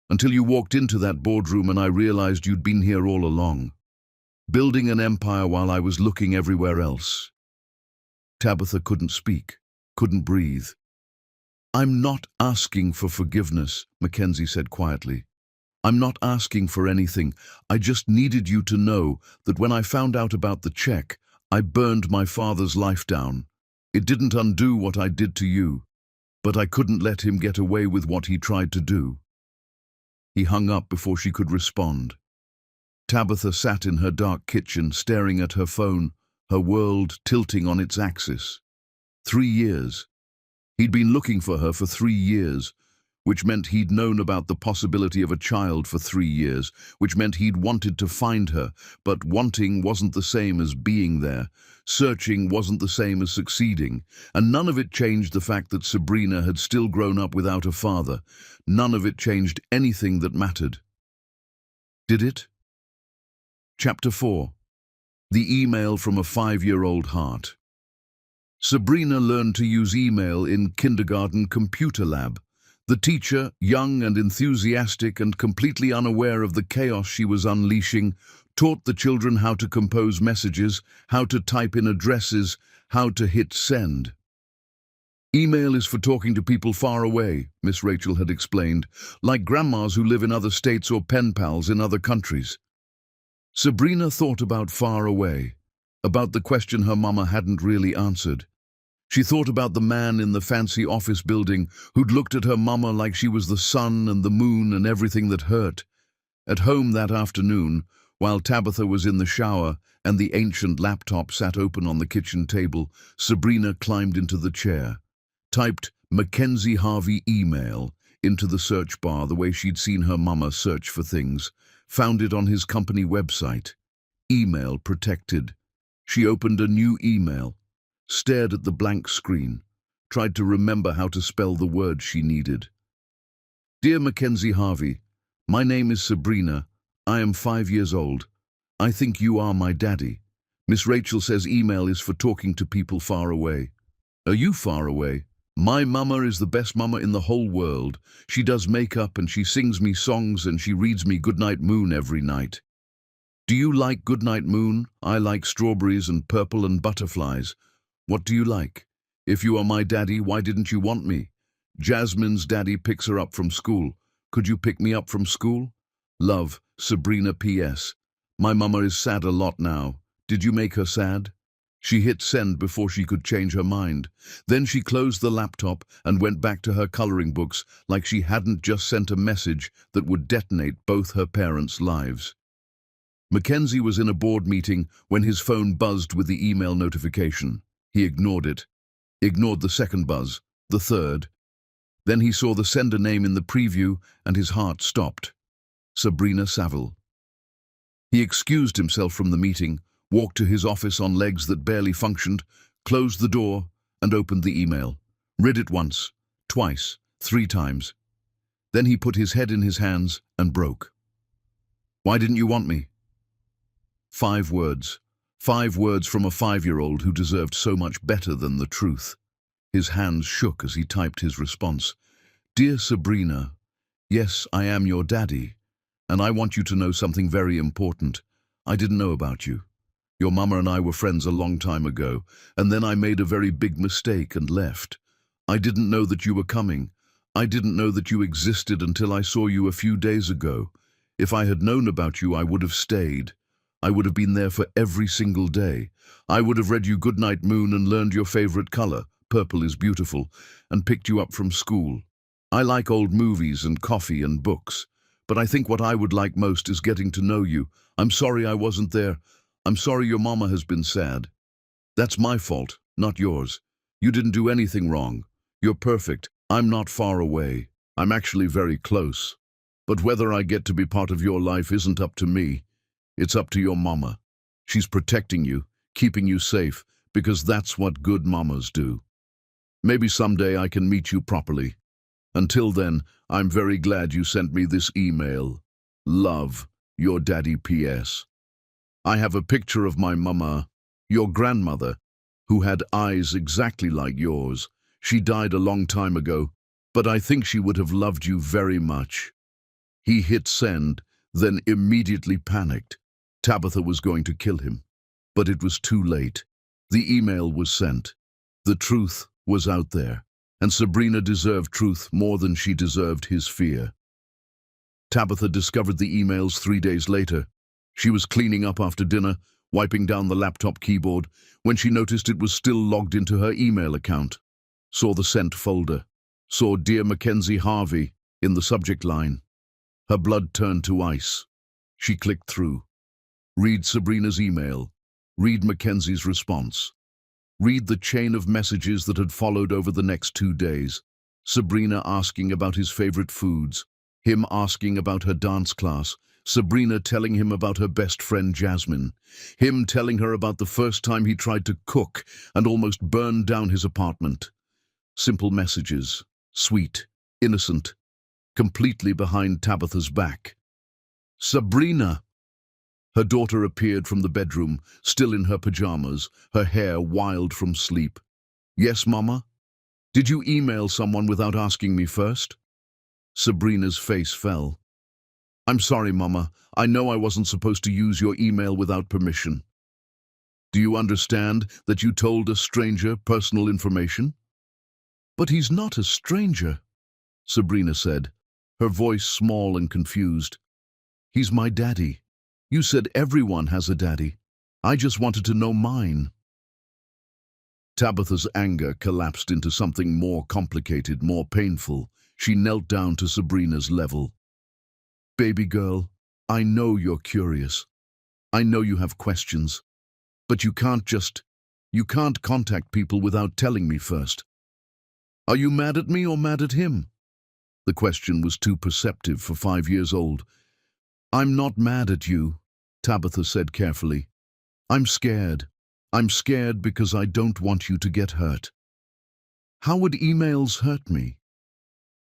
Until you walked into that boardroom and I realized you'd been here all along, building an empire while I was looking everywhere else." Tabitha couldn't speak, couldn't breathe. "I'm not asking for forgiveness," Mackenzie said quietly. I'm not asking for anything. I just needed you to know that when I found out about the check, I burned my father's life down. It didn't undo what I did to you, but I couldn't let him get away with what he tried to do." He hung up before she could respond. Tabitha sat in her dark kitchen, staring at her phone, her world tilting on its axis. 3 years. He'd been looking for her for 3 years, which meant he'd known about the possibility of a child for 3 years, which meant he'd wanted to find her, but wanting wasn't the same as being there. Searching wasn't the same as succeeding, and none of it changed the fact that Sabrina had still grown up without a father. None of it changed anything that mattered. Did it? Chapter 4. The email from a 5-year-old heart. Sabrina learned to use email in kindergarten computer lab. The teacher, young and enthusiastic and completely unaware of the chaos she was unleashing, taught the children how to compose messages, how to type in addresses, how to hit send. "Email is for talking to people far away," Miss Rachel had explained, "like grandmas who live in other states or pen pals in other countries." Sabrina thought about far away, about the question her mama hadn't really answered. She thought about the man in the fancy office building who'd looked at her mama like she was the sun and the moon and everything that hurt. At home that afternoon, while Tabitha was in the shower and the ancient laptop sat open on the kitchen table, Sabrina climbed into the chair, typed Mackenzie Harvey email into the search bar the way she'd seen her mama search for things, found it on his company website. Email protected. She opened a new email, stared at the blank screen, tried to remember how to spell the word she needed. "Dear Mackenzie Harvey, my name is Sabrina. I am 5 years old. I think you are my daddy. Miss Rachel says email is for talking to people far away. Are you far away? My mama is the best mama in the whole world. She does makeup and she sings me songs and she reads me Goodnight Moon every night. Do you like Goodnight Moon? I like strawberries and purple and butterflies. What do you like? If you are my daddy, why didn't you want me? Jasmine's daddy picks her up from school. Could you pick me up from school? Love, Sabrina P.S. My mama is sad a lot now. Did you make her sad?" She hit send before she could change her mind. Then she closed the laptop and went back to her coloring books like she hadn't just sent a message that would detonate both her parents' lives. Mackenzie was in a board meeting when his phone buzzed with the email notification. He ignored it, ignored the second buzz, the third. Then he saw the sender name in the preview and his heart stopped. Sabrina Saville. He excused himself from the meeting, walked to his office on legs that barely functioned, closed the door and opened the email. Read it once, twice, 3 times. Then he put his head in his hands and broke. "Why didn't you want me?" 5 words. 5 words from a 5-year-old who deserved so much better than the truth. His hands shook as he typed his response. "Dear Sabrina, yes, I am your daddy, and I want you to know something very important. I didn't know about you. Your mama and I were friends a long time ago, and then I made a very big mistake and left. I didn't know that you were coming. I didn't know that you existed until I saw you a few days ago. If I had known about you, I would have stayed. I would have been there for every single day. I would have read you Goodnight Moon and learned your favorite color, purple is beautiful, and picked you up from school. I like old movies and coffee and books, but I think what I would like most is getting to know you. I'm sorry I wasn't there. I'm sorry your mama has been sad. That's my fault, not yours. You didn't do anything wrong. You're perfect. I'm not far away. I'm actually very close. But whether I get to be part of your life isn't up to me. It's up to your mama. She's protecting you, keeping you safe, because that's what good mamas do. Maybe someday I can meet you properly. Until then, I'm very glad you sent me this email. Love, your daddy P.S. I have a picture of my mama, your grandmother, who had eyes exactly like yours. She died a long time ago, but I think she would have loved you very much." He hit send, then immediately panicked. Tabitha was going to kill him, but it was too late. The email was sent. The truth was out there, and Sabrina deserved truth more than she deserved his fear. Tabitha discovered the emails 3 days later. She was cleaning up after dinner, wiping down the laptop keyboard, when she noticed it was still logged into her email account. Saw the sent folder. Saw Dear Mackenzie Harvey in the subject line. Her blood turned to ice. She clicked through. Read Sabrina's email. Read Mackenzie's response. Read the chain of messages that had followed over the next 2 days. Sabrina asking about his favorite foods. Him asking about her dance class. Sabrina telling him about her best friend Jasmine. Him telling her about the first time he tried to cook and almost burned down his apartment. Simple messages. Sweet. Innocent. Completely behind Tabitha's back. Sabrina! Her daughter appeared from the bedroom, still in her pajamas, her hair wild from sleep. Yes, Mama? Did you email someone without asking me first? Sabrina's face fell. I'm sorry, Mama. I know I wasn't supposed to use your email without permission. Do you understand that you told a stranger personal information? But he's not a stranger, Sabrina said, her voice small and confused. He's my daddy. You said everyone has a daddy. I just wanted to know mine. Tabitha's anger collapsed into something more complicated, more painful. She knelt down to Sabrina's level. Baby girl, I know you're curious. I know you have questions. But you can't contact people without telling me first. Are you mad at me or mad at him? The question was too perceptive for 5 years old. I'm not mad at you, Tabitha said carefully. I'm scared. I'm scared because I don't want you to get hurt. How would emails hurt me?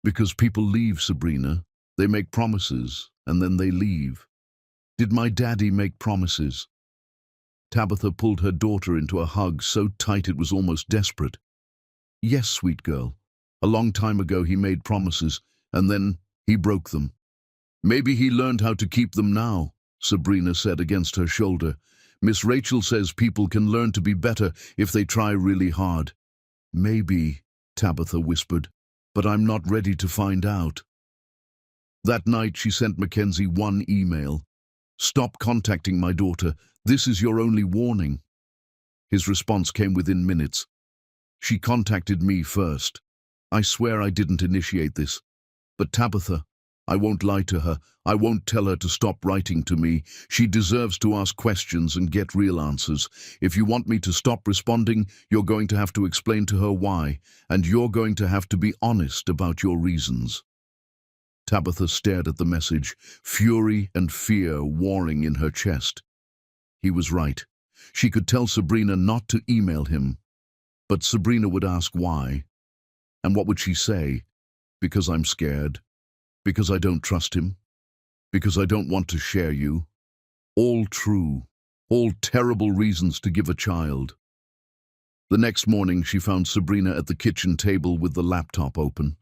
Because people leave, Sabrina. They make promises, and then they leave. Did my daddy make promises? Tabitha pulled her daughter into a hug so tight it was almost desperate. Yes, sweet girl. A long time ago he made promises, and then he broke them. Maybe he learned how to keep them now, Sabrina said against her shoulder. Miss Rachel says people can learn to be better if they try really hard. Maybe, Tabitha whispered, but I'm not ready to find out. That night she sent Mackenzie one email. Stop contacting my daughter. This is your only warning. His response came within minutes. She contacted me first. I swear I didn't initiate this. But Tabitha, I won't lie to her. I won't tell her to stop writing to me. She deserves to ask questions and get real answers. If you want me to stop responding, you're going to have to explain to her why, and you're going to have to be honest about your reasons. Tabitha stared at the message, fury and fear warring in her chest. He was right. She could tell Sabrina not to email him. But Sabrina would ask why. And what would she say? Because I'm scared. Because I don't trust him. Because I don't want to share you. All true. All terrible reasons to give a child. The next morning she found Sabrina at the kitchen table with the laptop open.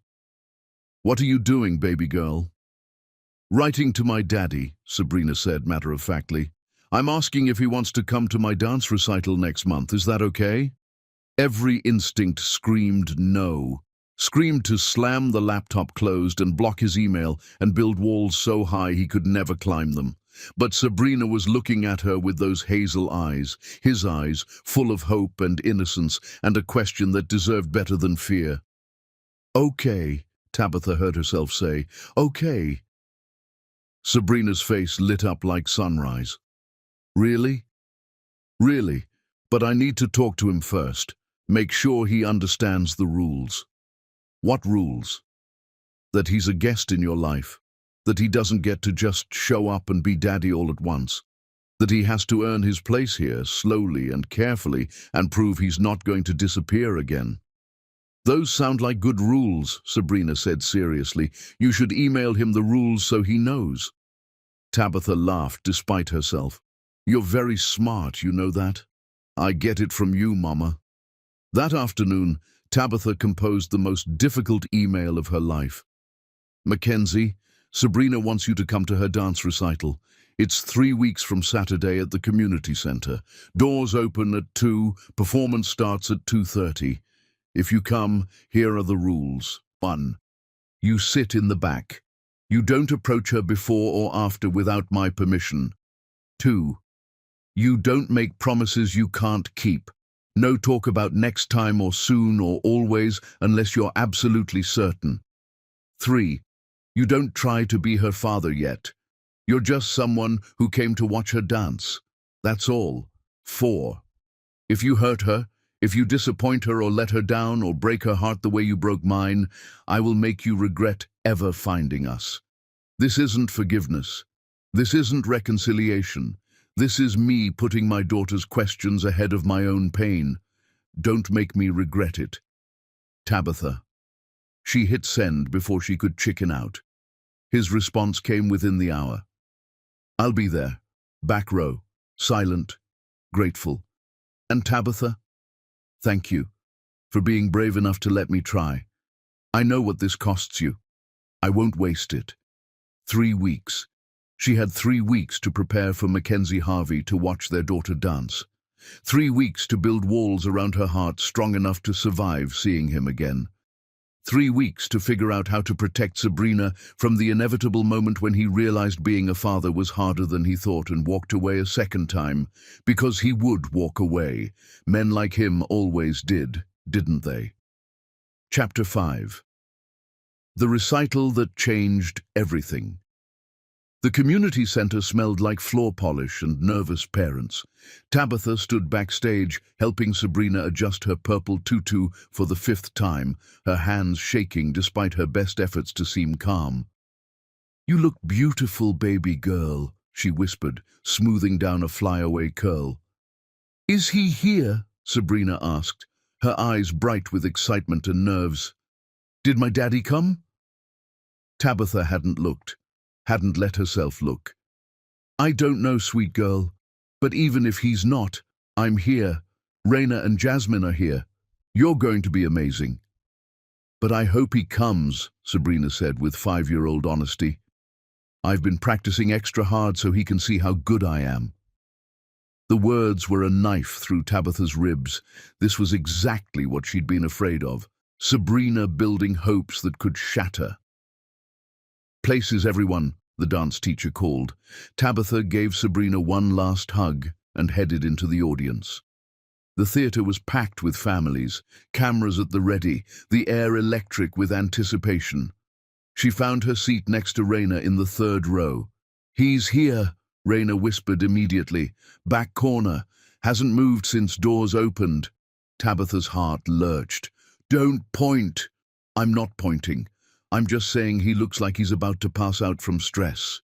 What are you doing, baby girl? Writing to my daddy, Sabrina said matter-of-factly. I'm asking if he wants to come to my dance recital next month. Is that okay? Every instinct screamed no. Screamed to slam the laptop closed and block his email and build walls so high he could never climb them. But Sabrina was looking at her with those hazel eyes, his eyes, full of hope and innocence and a question that deserved better than fear. Okay, Tabitha heard herself say. Okay. Sabrina's face lit up like sunrise. Really? Really? But I need to talk to him first. Make sure he understands the rules. What rules? That he's a guest in your life. That he doesn't get to just show up and be daddy all at once. That he has to earn his place here slowly and carefully and prove he's not going to disappear again. Those sound like good rules, Sabrina said seriously. You should email him the rules so he knows. Tabitha laughed despite herself. You're very smart, you know that? I get it from you, Mama. That afternoon, Tabitha composed the most difficult email of her life. Mackenzie, Sabrina wants you to come to her dance recital. It's 3 weeks from Saturday at the community center. Doors open at 2, performance starts at 2:30. If you come, here are the rules. 1. You sit in the back. You don't approach her before or after without my permission. 2. You don't make promises you can't keep. No talk about next time or soon or always unless you're absolutely certain. 3. You don't try to be her father yet. You're just someone who came to watch her dance. That's all. 4. If you hurt her, if you disappoint her or let her down or break her heart the way you broke mine, I will make you regret ever finding us. This isn't forgiveness. This isn't reconciliation. This is me putting my daughter's questions ahead of my own pain. Don't make me regret it. Tabitha. She hit send before she could chicken out. His response came within the hour. I'll be there. Back row. Silent. Grateful. And Tabitha? Thank you for being brave enough to let me try. I know what this costs you. I won't waste it. 3 weeks. She had 3 weeks to prepare for Mackenzie Harvey to watch their daughter dance. 3 weeks to build walls around her heart strong enough to survive seeing him again. 3 weeks to figure out how to protect Sabrina from the inevitable moment when he realized being a father was harder than he thought and walked away a second time, because he would walk away. Men like him always did, didn't they? Chapter 5. The recital that changed everything. The community center smelled like floor polish and nervous parents. Tabitha stood backstage, helping Sabrina adjust her purple tutu for the 5th time, her hands shaking despite her best efforts to seem calm. You look beautiful, baby girl, she whispered, smoothing down a flyaway curl. Is he here? Sabrina asked, her eyes bright with excitement and nerves. Did my daddy come? Tabitha hadn't looked. Hadn't let herself look. I don't know, sweet girl, but even if he's not, I'm here. Raina and Jasmine are here. You're going to be amazing. But I hope he comes, Sabrina said with 5-year-old honesty. I've been practicing extra hard so he can see how good I am. The words were a knife through Tabitha's ribs. This was exactly what she'd been afraid of. Sabrina building hopes that could shatter. Places, everyone, the dance teacher called. Tabitha gave Sabrina one last hug and headed into the audience. The theater was packed with families, cameras at the ready, the air electric with anticipation. She found her seat next to Raina in the 3rd row. He's here, Raina whispered immediately. Back corner. Hasn't moved since doors opened. Tabitha's heart lurched. Don't point. I'm not pointing. I'm just saying he looks like he's about to pass out from stress.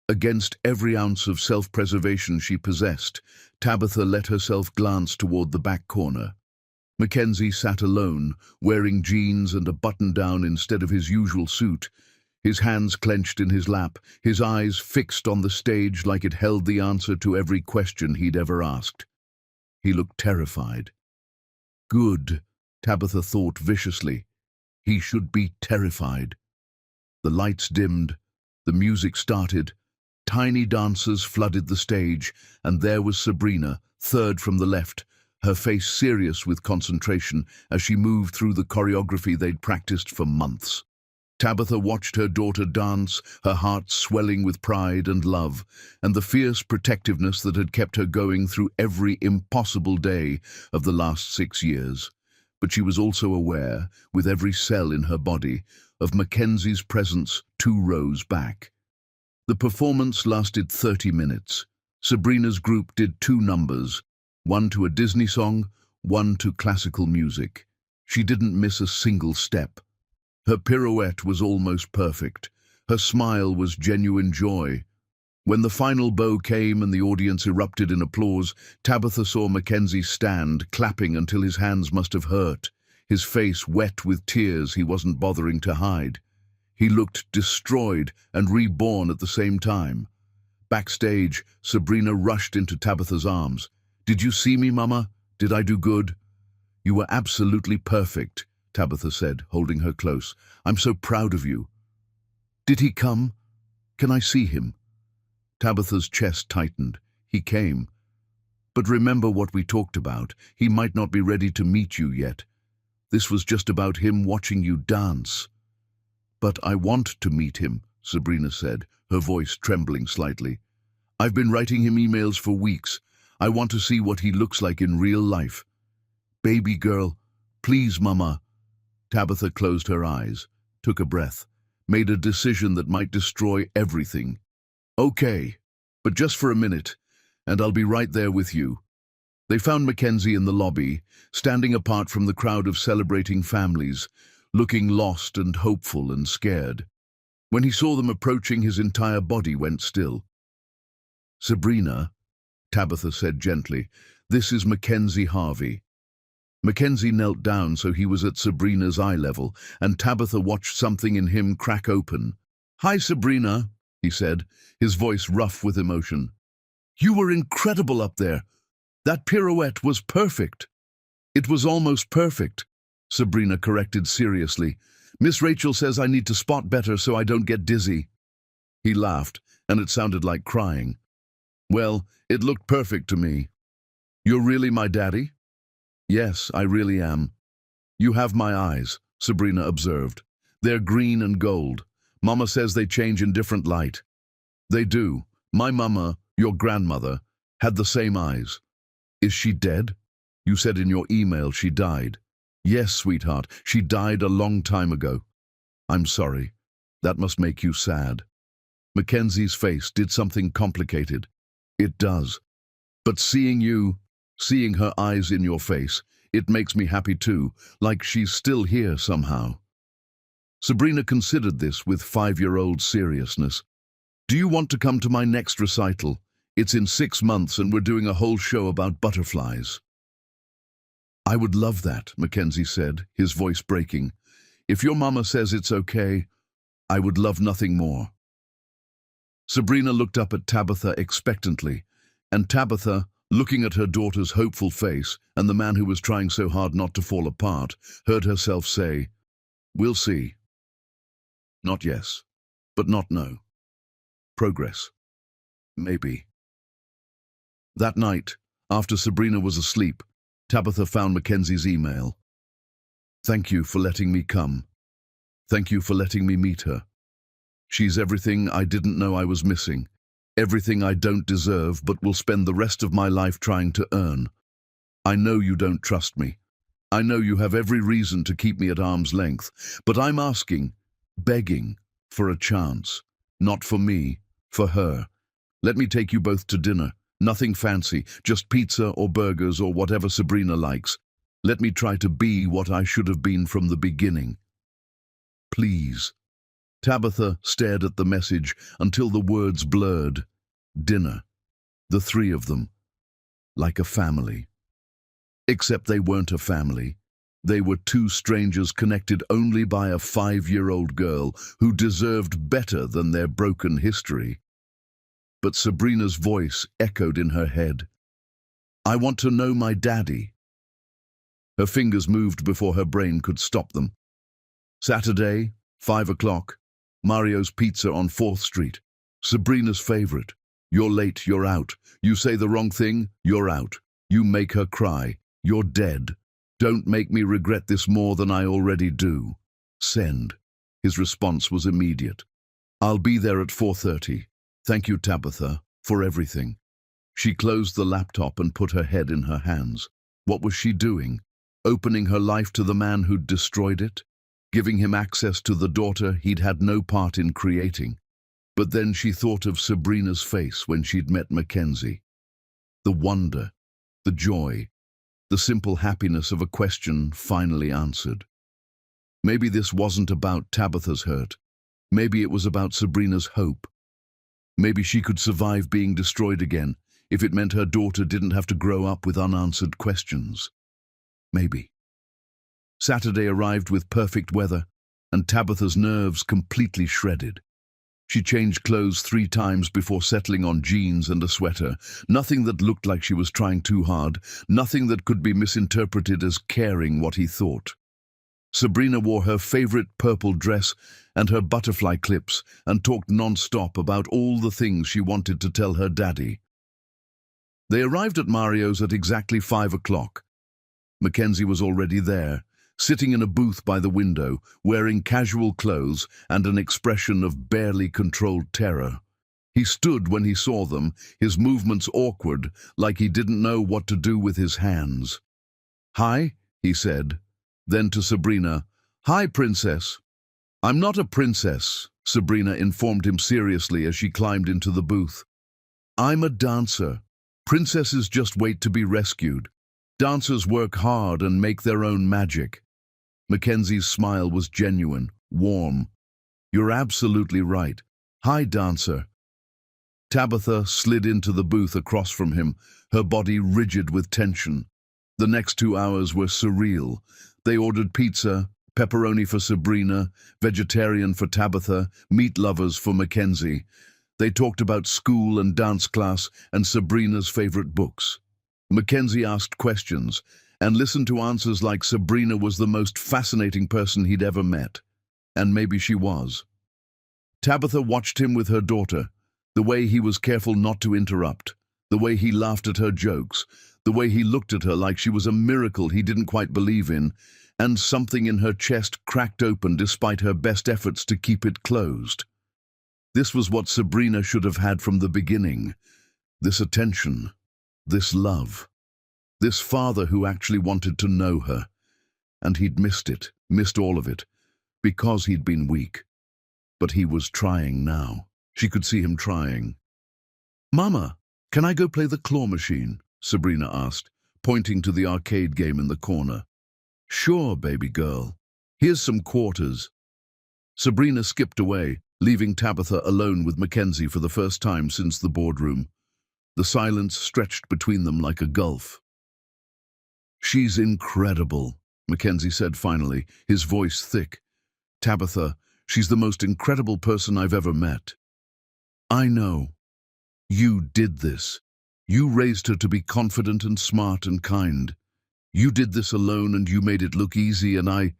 Against every ounce of self-preservation she possessed, Tabitha let herself glance toward the back corner. Mackenzie sat alone, wearing jeans and a button-down instead of his usual suit, his hands clenched in his lap, his eyes fixed on the stage like it held the answer to every question he'd ever asked. He looked terrified. Good, Tabitha thought viciously. He should be terrified. The lights dimmed, the music started, tiny dancers flooded the stage, and there was Sabrina, 3rd from the left, her face serious with concentration as she moved through the choreography they'd practiced for months. Tabitha watched her daughter dance, her heart swelling with pride and love, and the fierce protectiveness that had kept her going through every impossible day of the last 6 years. But she was also aware, with every cell in her body, of Mackenzie's presence 2 rows back. The performance lasted 30 minutes. Sabrina's group did 2 numbers, one to a Disney song, one to classical music. She didn't miss a single step. Her pirouette was almost perfect. Her smile was genuine joy. When the final bow came and the audience erupted in applause, Tabitha saw Mackenzie stand, clapping until his hands must have hurt, his face wet with tears he wasn't bothering to hide. He looked destroyed and reborn at the same time. Backstage, Sabrina rushed into Tabitha's arms. Did you see me, Mama? Did I do good? You were absolutely perfect, Tabitha said, holding her close. I'm so proud of you. Did he come? Can I see him? Tabitha's chest tightened. He came. But remember what we talked about. He might not be ready to meet you yet. This was just about him watching you dance. But I want to meet him, Sabrina said, her voice trembling slightly. I've been writing him emails for weeks. I want to see what he looks like in real life. Baby girl, please, Mama. Tabitha closed her eyes, took a breath, made a decision that might destroy everything. Okay, but just for a minute, and I'll be right there with you. They found Mackenzie in the lobby, standing apart from the crowd of celebrating families, looking lost and hopeful and scared. When he saw them approaching, his entire body went still. Sabrina, Tabitha said gently, this is Mackenzie Harvey. Mackenzie knelt down so he was at Sabrina's eye level, and Tabitha watched something in him crack open. Hi, Sabrina, he said, his voice rough with emotion. You were incredible up there. That pirouette was perfect. It was almost perfect, Sabrina corrected seriously. Miss Rachel says I need to spot better so I don't get dizzy. He laughed, and it sounded like crying. Well, it looked perfect to me. You're really my daddy? Yes, I really am. You have my eyes, Sabrina observed. They're green and gold. Mama says they change in different light. They do. My mama, your grandmother, had the same eyes. Is she dead? You said in your email she died. Yes, sweetheart, she died a long time ago. I'm sorry. That must make you sad. Mackenzie's face did something complicated. It does. But seeing you, seeing her eyes in your face, it makes me happy too, like she's still here somehow. Sabrina considered this with 5-year-old seriousness. Do you want to come to my next recital? It's in 6 months and we're doing a whole show about butterflies. I would love that, Mackenzie said, his voice breaking. If your mama says it's okay, I would love nothing more. Sabrina looked up at Tabitha expectantly, and Tabitha, looking at her daughter's hopeful face and the man who was trying so hard not to fall apart, heard herself say, We'll see. Not yes, but not no. Progress. Maybe. That night, after Sabrina was asleep, Tabitha found Mackenzie's email. Thank you for letting me come. Thank you for letting me meet her. She's everything I didn't know I was missing. Everything I don't deserve but will spend the rest of my life trying to earn. I know you don't trust me. I know you have every reason to keep me at arm's length, but I'm asking, begging, for a chance. Not for me, for her. Let me take you both to dinner. Nothing fancy, just pizza or burgers or whatever Sabrina likes. Let me try to be what I should have been from the beginning. Please. Tabitha stared at the message until the words blurred. Dinner. The 3 of them. Like a family. Except they weren't a family. They were 2 strangers connected only by a 5-year-old girl who deserved better than their broken history. But Sabrina's voice echoed in her head. I want to know my daddy. Her fingers moved before her brain could stop them. Saturday, 5 o'clock, Mario's Pizza on 4th Street. Sabrina's favorite. You're late, you're out. You say the wrong thing, you're out. You make her cry. You're dead. Don't make me regret this more than I already do. Send. His response was immediate. I'll be there at 4:30. Thank you, Tabitha, for everything. She closed the laptop and put her head in her hands. What was she doing? Opening her life to the man who'd destroyed it? Giving him access to the daughter he'd had no part in creating? But then she thought of Sabrina's face when she'd met Mackenzie. The wonder, the joy, the simple happiness of a question finally answered. Maybe this wasn't about Tabitha's hurt. Maybe it was about Sabrina's hope. Maybe she could survive being destroyed again if it meant her daughter didn't have to grow up with unanswered questions. Maybe. Saturday arrived with perfect weather, and Tabitha's nerves completely shredded. She changed clothes 3 times before settling on jeans and a sweater. Nothing that looked like she was trying too hard, nothing that could be misinterpreted as caring what he thought. Sabrina wore her favorite purple dress and her butterfly clips and talked non-stop about all the things she wanted to tell her daddy. They arrived at Mario's at exactly 5 o'clock. Mackenzie was already there, sitting in a booth by the window, wearing casual clothes and an expression of barely controlled terror. He stood when he saw them, his movements awkward, like he didn't know what to do with his hands. "Hi," he said. Then to Sabrina, "Hi, princess." "I'm not a princess," Sabrina informed him seriously as she climbed into the booth. "I'm a dancer. Princesses just wait to be rescued. Dancers work hard and make their own magic." Mackenzie's smile was genuine, warm. "You're absolutely right. Hi, dancer." Tabitha slid into the booth across from him, her body rigid with tension. The next 2 hours were surreal. They ordered pizza, pepperoni for Sabrina, vegetarian for Tabitha, meat lovers for Mackenzie. They talked about school and dance class and Sabrina's favorite books. Mackenzie asked questions and listened to answers like Sabrina was the most fascinating person he'd ever met. And maybe she was. Tabitha watched him with her daughter, the way he was careful not to interrupt, the way he laughed at her jokes, the way he looked at her like she was a miracle he didn't quite believe in, and something in her chest cracked open despite her best efforts to keep it closed. This was what Sabrina should have had from the beginning. This attention, this love, this father who actually wanted to know her. And he'd missed it, missed all of it, because he'd been weak. But he was trying now. She could see him trying. "Mama, can I go play the claw machine?" Sabrina asked, pointing to the arcade game in the corner. "Sure, baby girl. Here's some quarters." Sabrina skipped away, leaving Tabitha alone with Mackenzie for the first time since the boardroom. The silence stretched between them like a gulf. "She's incredible," Mackenzie said finally, his voice thick. "Tabitha, she's the most incredible person I've ever met." "I know. You did this. You raised her to be confident and smart and kind. You did this alone and you made it look easy and I—"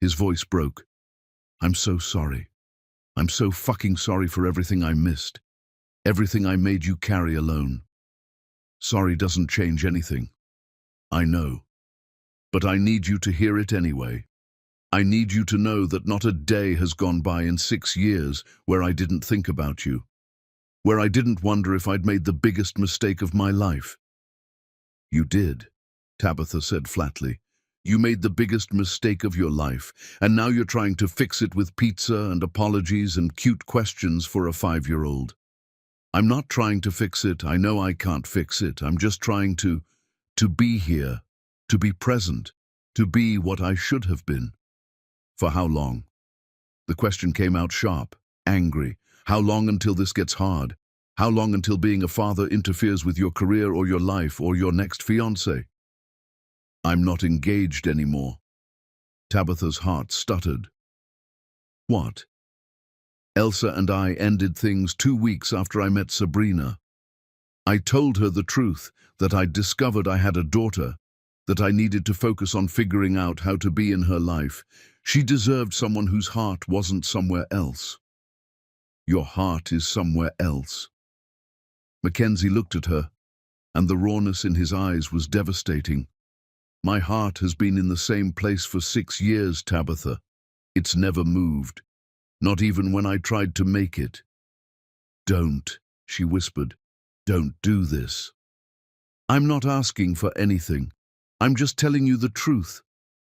His voice broke. "I'm so sorry. I'm so fucking sorry for everything I missed. Everything I made you carry alone. Sorry doesn't change anything. I know. But I need you to hear it anyway. I need you to know that not a day has gone by in 6 years where I didn't think about you, where I didn't wonder if I'd made the biggest mistake of my life." "You did," Tabitha said flatly. "You made the biggest mistake of your life, and now you're trying to fix it with pizza and apologies and cute questions for a 5-year-old. I'm not trying to fix it. I know I can't fix it. I'm just trying to be here, to be present, to be what I should have been." "For how long?" The question came out sharp, angry. "How long until this gets hard? How long until being a father interferes with your career or your life or your next fiancé?" "I'm not engaged anymore." Tabitha's heart stuttered. "What?" "Elsa and I ended things 2 weeks after I met Sabrina. I told her the truth, that I'd discovered I had a daughter, that I needed to focus on figuring out how to be in her life. She deserved someone whose heart wasn't somewhere else." "Your heart is somewhere else." Mackenzie looked at her, and the rawness in his eyes was devastating. "My heart has been in the same place for 6 years, Tabitha. It's never moved, not even when I tried to make it." "Don't," she whispered. "Don't do this." "I'm not asking for anything. I'm just telling you the truth.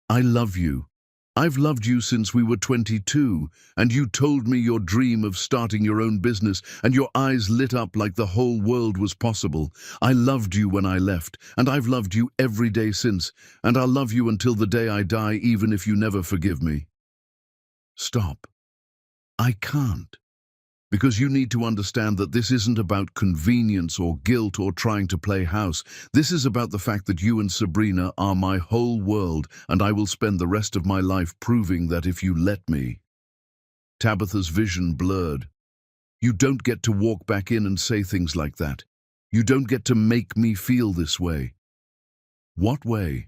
I love you. I've loved you since we were 22, and you told me your dream of starting your own business, and your eyes lit up like the whole world was possible. I loved you when I left, and I've loved you every day since, and I'll love you until the day I die, even if you never forgive me." "Stop. I can't. Because you need to understand that this isn't about convenience or guilt or trying to play house. This is about the fact that you and Sabrina are my whole world, and I will spend the rest of my life proving that if you let me." Tabitha's vision blurred. "You don't get to walk back in and say things like that. You don't get to make me feel this way." "What way?"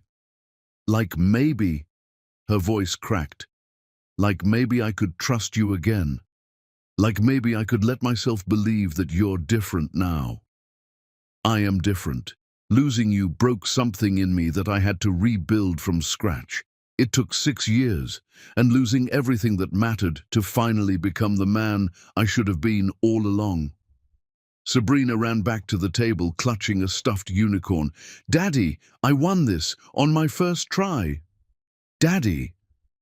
"Like maybe," her voice cracked, "like maybe I could trust you again. Like maybe I could let myself believe that you're different now. I am different. Losing you broke something in me that I had to rebuild from scratch. It took 6 years, and losing everything that mattered to finally become the man I should have been all along. Sabrina ran back to the table, clutching a stuffed unicorn. "Daddy, I won this, on my first try." "Daddy?"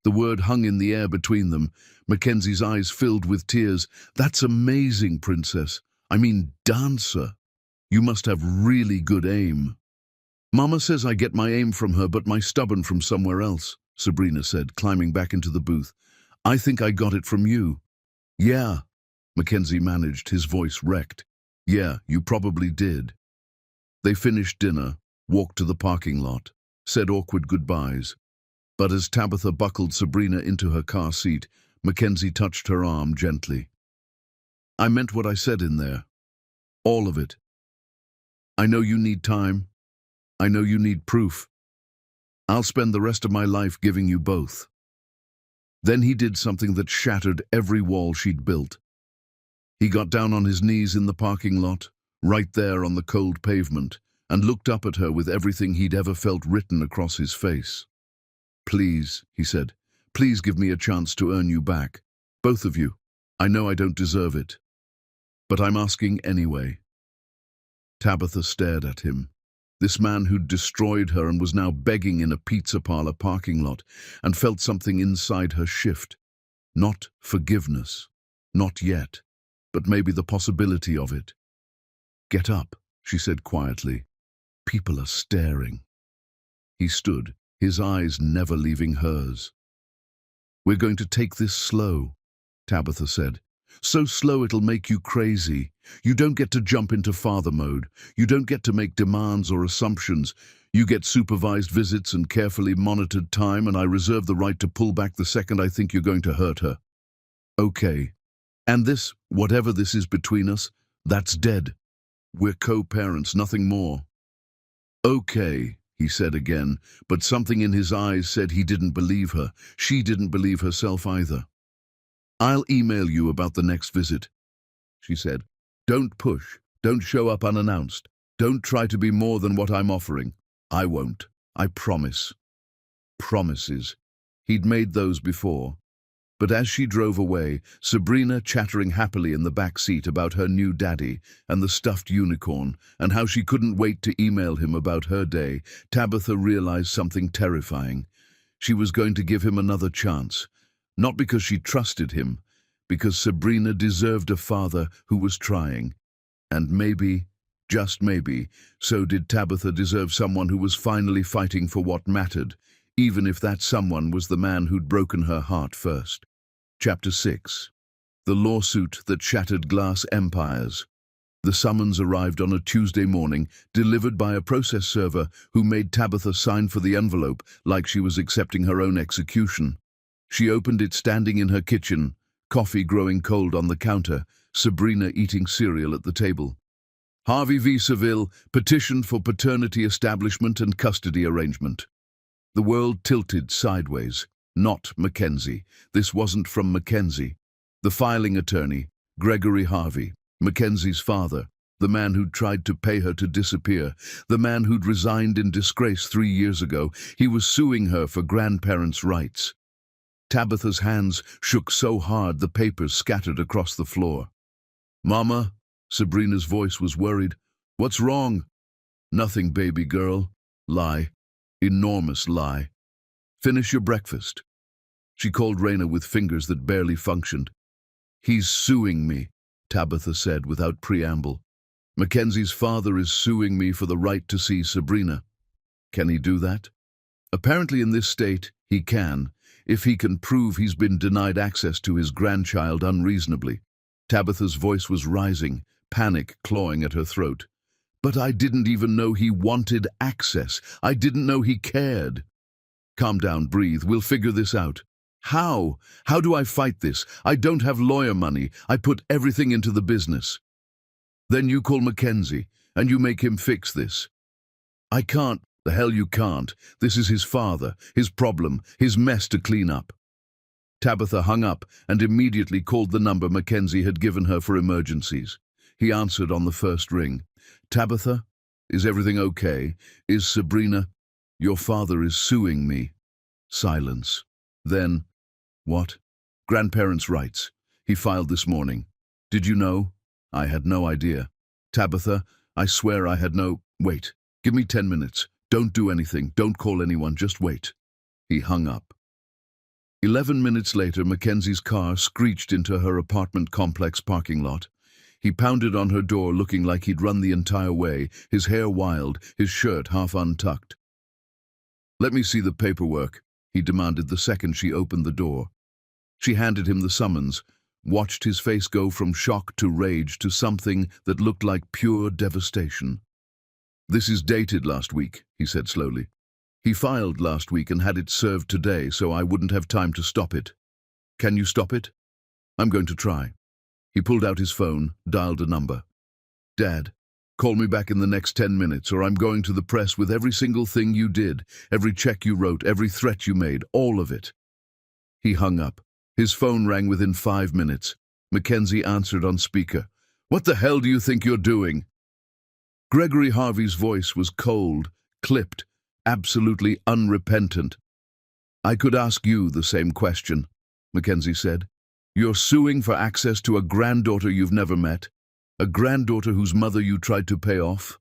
The word hung in the air between them. Mackenzie's eyes filled with tears. "That's amazing, Princess. I mean, dancer. You must have really good aim." "Mama says I get my aim from her, but my stubborn from somewhere else," Sabrina said, climbing back into the booth. "I think I got it from you." "Yeah," Mackenzie managed, his voice wrecked. "Yeah, you probably did." They finished dinner, walked to the parking lot, said awkward goodbyes. But as Tabitha buckled Sabrina into her car seat, Mackenzie touched her arm gently. "I meant what I said in there. All of it. I know you need time. I know you need proof. I'll spend the rest of my life giving you both." Then he did something that shattered every wall she'd built. He got down on his knees in the parking lot, right there on the cold pavement, and looked up at her with everything he'd ever felt written across his face. "Please," he said, "please give me a chance to earn you back. Both of you. I know I don't deserve it. But I'm asking anyway." Tabitha stared at him. This man who'd destroyed her and was now begging in a pizza parlor parking lot, and felt something inside her shift. Not forgiveness. Not yet. But maybe the possibility of it. "Get up," she said quietly. "People are staring." He stood, his eyes never leaving hers. "We're going to take this slow," Tabitha said. "So slow it'll make you crazy. You don't get to jump into father mode. You don't get to make demands or assumptions. You get supervised visits and carefully monitored time, and I reserve the right to pull back the second I think you're going to hurt her. Okay. And this, whatever this is between us, that's dead. We're co-parents, nothing more." "Okay," he said again, but something in his eyes said he didn't believe her. She didn't believe herself either. "I'll email you about the next visit," she said. "Don't push. Don't show up unannounced. Don't try to be more than what I'm offering. I won't. I promise." Promises. He'd made those before. But as she drove away, Sabrina chattering happily in the back seat about her new daddy and the stuffed unicorn, and how she couldn't wait to email him about her day, Tabitha realized something terrifying. She was going to give him another chance. Not because she trusted him, because Sabrina deserved a father who was trying. And maybe, just maybe, so did Tabitha deserve someone who was finally fighting for what mattered, even if that someone was the man who'd broken her heart first. Chapter 6. The lawsuit that shattered glass empires. The summons arrived on a Tuesday morning, delivered by a process server who made Tabitha sign for the envelope like she was accepting her own execution. She opened it standing in her kitchen, coffee growing cold on the counter, Sabrina eating cereal at the table. Harvey v. Seville, petition for paternity establishment and custody arrangement. The world tilted sideways. Not Mackenzie. This wasn't from Mackenzie. The filing attorney, Gregory Harvey, Mackenzie's father, the man who'd tried to pay her to disappear, the man who'd resigned in disgrace 3 years ago, he was suing her for grandparents' rights. Tabitha's hands shook so hard the papers scattered across the floor. "Mama," Sabrina's voice was worried. "What's wrong?" "Nothing, baby girl." Lie. Enormous lie. "Finish your breakfast." She called Raina with fingers that barely functioned. "He's suing me," Tabitha said without preamble. "Mackenzie's father is suing me for the right to see Sabrina." "Can he do that?" "Apparently in this state, he can, if he can prove he's been denied access to his grandchild unreasonably." Tabitha's voice was rising, panic clawing at her throat. "But I didn't even know he wanted access. I didn't know he cared." "Calm down, breathe. We'll figure this out." "How? How do I fight this? I don't have lawyer money. I put everything into the business." "Then you call Mackenzie, and you make him fix this." "I can't." "The hell you can't. This is his father, his problem, his mess to clean up." Tabitha hung up and immediately called the number Mackenzie had given her for emergencies. He answered on the first ring. "Tabitha, is everything okay? Is Sabrina? Your father is suing me." Silence. Then, what? Grandparents' rights. He filed this morning. Did you know? I had no idea. Tabitha, I swear I had no... Wait. Give me 10 minutes. Don't do anything. Don't call anyone. Just wait. He hung up. 11 minutes later, Mackenzie's car screeched into her apartment complex parking lot. He pounded on her door looking like he'd run the entire way, his hair wild, his shirt half untucked. "Let me see the paperwork," he demanded the second she opened the door. She handed him the summons, watched his face go from shock to rage to something that looked like pure devastation. "This is dated last week," he said slowly. "He filed last week and had it served today, so I wouldn't have time to stop it. Can you stop it?" "I'm going to try." He pulled out his phone, dialed a number. "Dad, call me back in the next 10 minutes or I'm going to the press with every single thing you did, every check you wrote, every threat you made, all of it." He hung up. His phone rang within 5 minutes. Mackenzie answered on speaker. "What the hell do you think you're doing?" Gregory Harvey's voice was cold, clipped, absolutely unrepentant. "I could ask you the same question," Mackenzie said. "You're suing for access to a granddaughter you've never met, a granddaughter whose mother you tried to pay off?"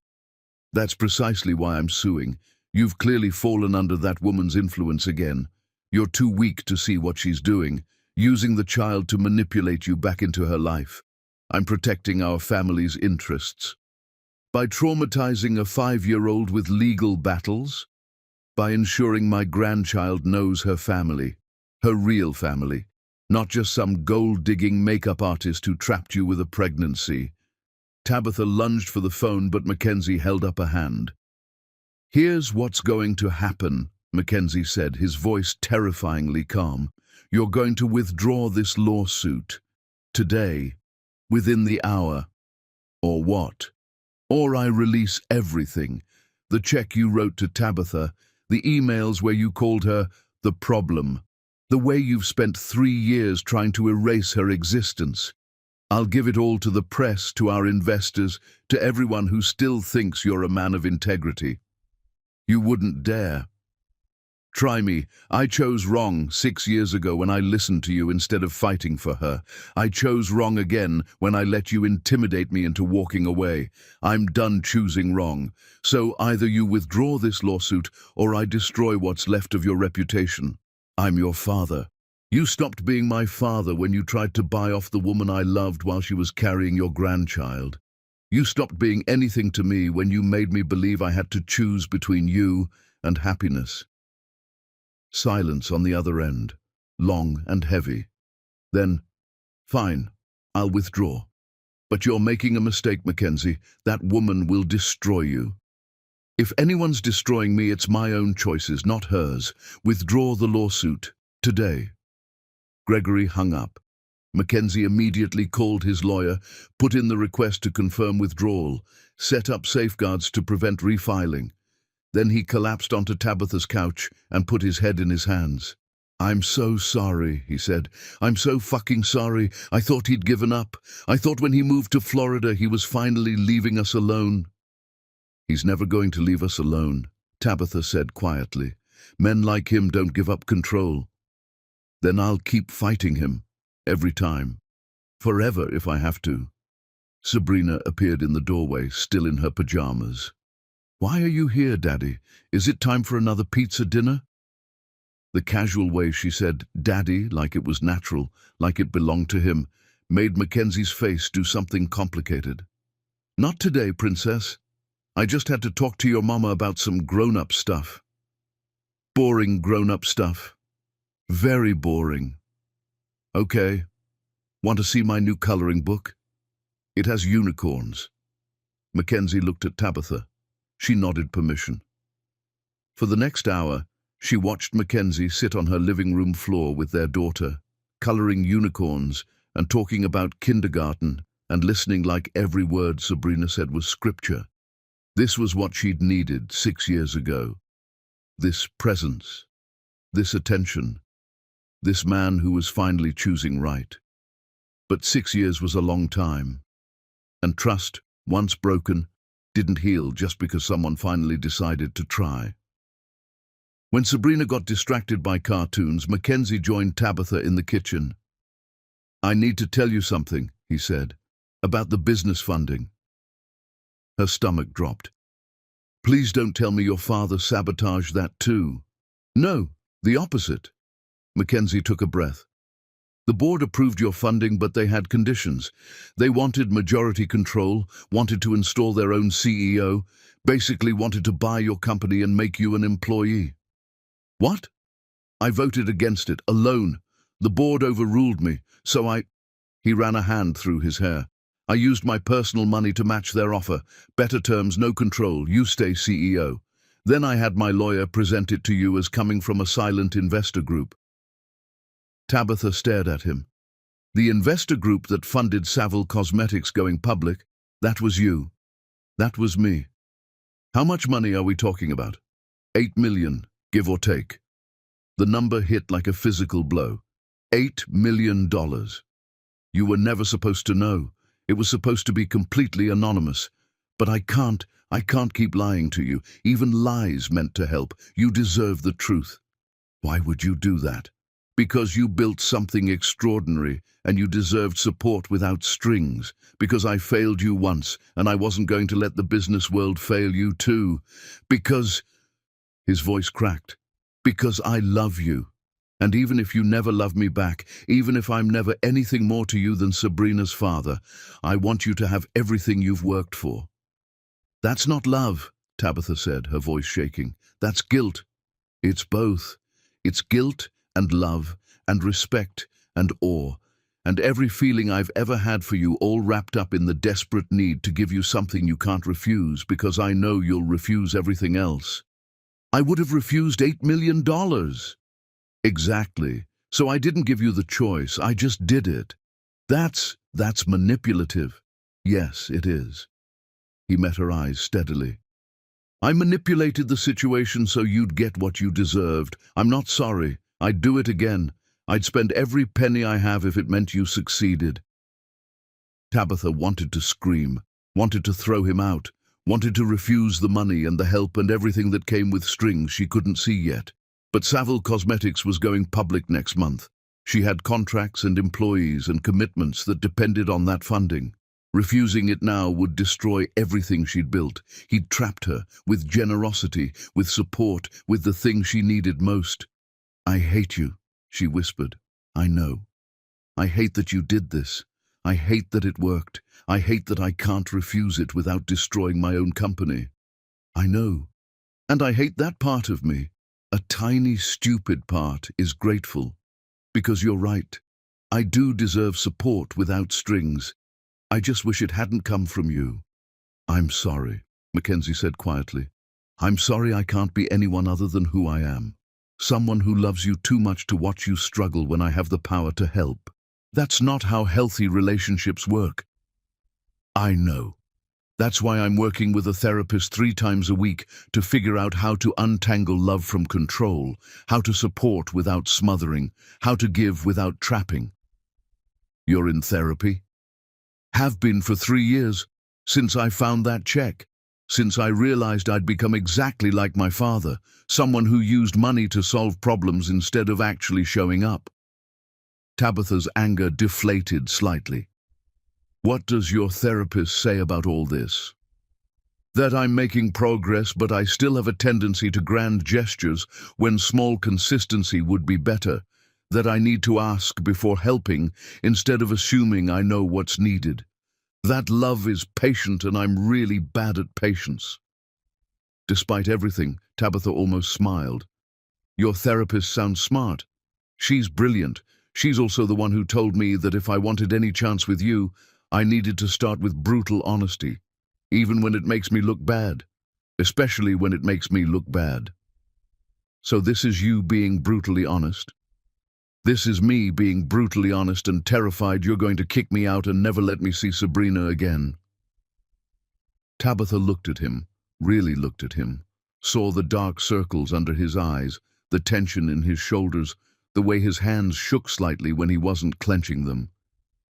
"That's precisely why I'm suing. You've clearly fallen under that woman's influence again. You're too weak to see what she's doing, using the child to manipulate you back into her life. I'm protecting our family's interests. By traumatizing a 5-year-old with legal battles? By ensuring my grandchild knows her family, her real family, not just some gold-digging makeup artist who trapped you with a pregnancy." Tabitha lunged for the phone, but Mackenzie held up a hand. "Here's what's going to happen," Mackenzie said, his voice terrifyingly calm. "You're going to withdraw this lawsuit. Today. Within the hour. Or what? Or I release everything. The check you wrote to Tabitha, the emails where you called her the problem, the way you've spent 3 years trying to erase her existence. I'll give it all to the press, to our investors, to everyone who still thinks you're a man of integrity. You wouldn't dare. Try me. I chose wrong 6 years ago when I listened to you instead of fighting for her. I chose wrong again when I let you intimidate me into walking away. I'm done choosing wrong. So either you withdraw this lawsuit or I destroy what's left of your reputation. I'm your father. You stopped being my father when you tried to buy off the woman I loved while she was carrying your grandchild. You stopped being anything to me when you made me believe I had to choose between you and happiness." Silence on the other end, long and heavy. Then, "Fine, I'll withdraw. But you're making a mistake, Mackenzie. That woman will destroy you. If anyone's destroying me, it's my own choices, not hers. Withdraw the lawsuit. Today." Gregory hung up. Mackenzie immediately called his lawyer, put in the request to confirm withdrawal, set up safeguards to prevent refiling. Then he collapsed onto Tabitha's couch and put his head in his hands. "I'm so sorry," he said. "I'm so fucking sorry. I thought he'd given up. I thought when he moved to Florida he was finally leaving us alone." "He's never going to leave us alone," Tabitha said quietly. "Men like him don't give up control." "Then I'll keep fighting him. Every time. Forever if I have to." Sabrina appeared in the doorway, still in her pajamas. "Why are you here, Daddy? Is it time for another pizza dinner?" The casual way she said "Daddy," like it was natural, like it belonged to him, made Mackenzie's face do something complicated. "Not today, Princess. I just had to talk to your mama about some grown-up stuff." "Boring grown-up stuff. Very boring." "Okay. Want to see my new coloring book? It has unicorns." Mackenzie looked at Tabitha. She nodded permission. For the next hour, she watched Mackenzie sit on her living room floor with their daughter, coloring unicorns and talking about kindergarten and listening like every word Sabrina said was scripture. This was what she'd needed 6 years ago. This presence, this attention, this man who was finally choosing right. But 6 years was a long time. And trust, once broken, didn't heal just because someone finally decided to try. When Sabrina got distracted by cartoons, Mackenzie joined Tabitha in the kitchen. "I need to tell you something," he said, "about the business funding." Her stomach dropped. "Please don't tell me your father sabotaged that too." "No, the opposite." Mackenzie took a breath. "The board approved your funding, but they had conditions. They wanted majority control, wanted to install their own CEO, basically wanted to buy your company and make you an employee." "What?" "I voted against it, alone. The board overruled me, so I—" He ran a hand through his hair. "I used my personal money to match their offer. Better terms, no control, you stay CEO. Then I had my lawyer present it to you as coming from a silent investor group." Tabitha stared at him. "The investor group that funded Savile Cosmetics going public, that was you. That was me. How much money are we talking about? 8 million, give or take." The number hit like a physical blow. $8 million. You were never supposed to know. It was supposed to be completely anonymous. But I can't keep lying to you. Even lies meant to help. You deserve the truth. Why would you do that? Because you built something extraordinary and you deserved support without strings. Because I failed you once and I wasn't going to let the business world fail you too. Because— His voice cracked. "Because I love you. And even if you never love me back, even if I'm never anything more to you than Sabrina's father, I want you to have everything you've worked for." "That's not love," Tabitha said, her voice shaking. "That's guilt." "It's both. It's guilt and love and respect and awe and every feeling I've ever had for you, all wrapped up in the desperate need to give you something you can't refuse, because I know you'll refuse everything else." "I would have refused $8 million. "Exactly. So I didn't give you the choice, I just did it." That's manipulative." "Yes, it is." He met her eyes steadily. "I manipulated the situation so you'd get what you deserved. I'm not sorry. I'd do it again. I'd spend every penny I have if it meant you succeeded." Tabitha wanted to scream, wanted to throw him out, wanted to refuse the money and the help and everything that came with strings she couldn't see yet. But Savile Cosmetics was going public next month. She had contracts and employees and commitments that depended on that funding. Refusing it now would destroy everything she'd built. He'd trapped her, with generosity, with support, with the thing she needed most. "I hate you," she whispered. "I know. I hate that you did this. I hate that it worked. I hate that I can't refuse it without destroying my own company. I know. And I hate that part of me. A tiny, stupid part is grateful. Because you're right. I do deserve support without strings. I just wish it hadn't come from you." "I'm sorry," Mackenzie said quietly. "I'm sorry I can't be anyone other than who I am. Someone who loves you too much to watch you struggle when I have the power to help. That's not how healthy relationships work." "I know. That's why I'm working with a therapist 3 times a week to figure out how to untangle love from control, how to support without smothering, how to give without trapping." "You're in therapy?" "Have been for 3 years, since I found that check. Since I realized I'd become exactly like my father, someone who used money to solve problems instead of actually showing up." Tabitha's anger deflated slightly. "What does your therapist say about all this?" "That I'm making progress, but I still have a tendency to grand gestures when small consistency would be better. That I need to ask before helping instead of assuming I know what's needed. That love is patient and I'm really bad at patience." Despite everything, Tabitha almost smiled. "Your therapist sounds smart. She's brilliant. She's also the one who told me that if I wanted any chance with you, I needed to start with brutal honesty, even when it makes me look bad, especially when it makes me look bad." "So this is you being brutally honest?" "This is me being brutally honest and terrified you're going to kick me out and never let me see Sabrina again." Tabitha looked at him, really looked at him, saw the dark circles under his eyes, the tension in his shoulders, the way his hands shook slightly when he wasn't clenching them.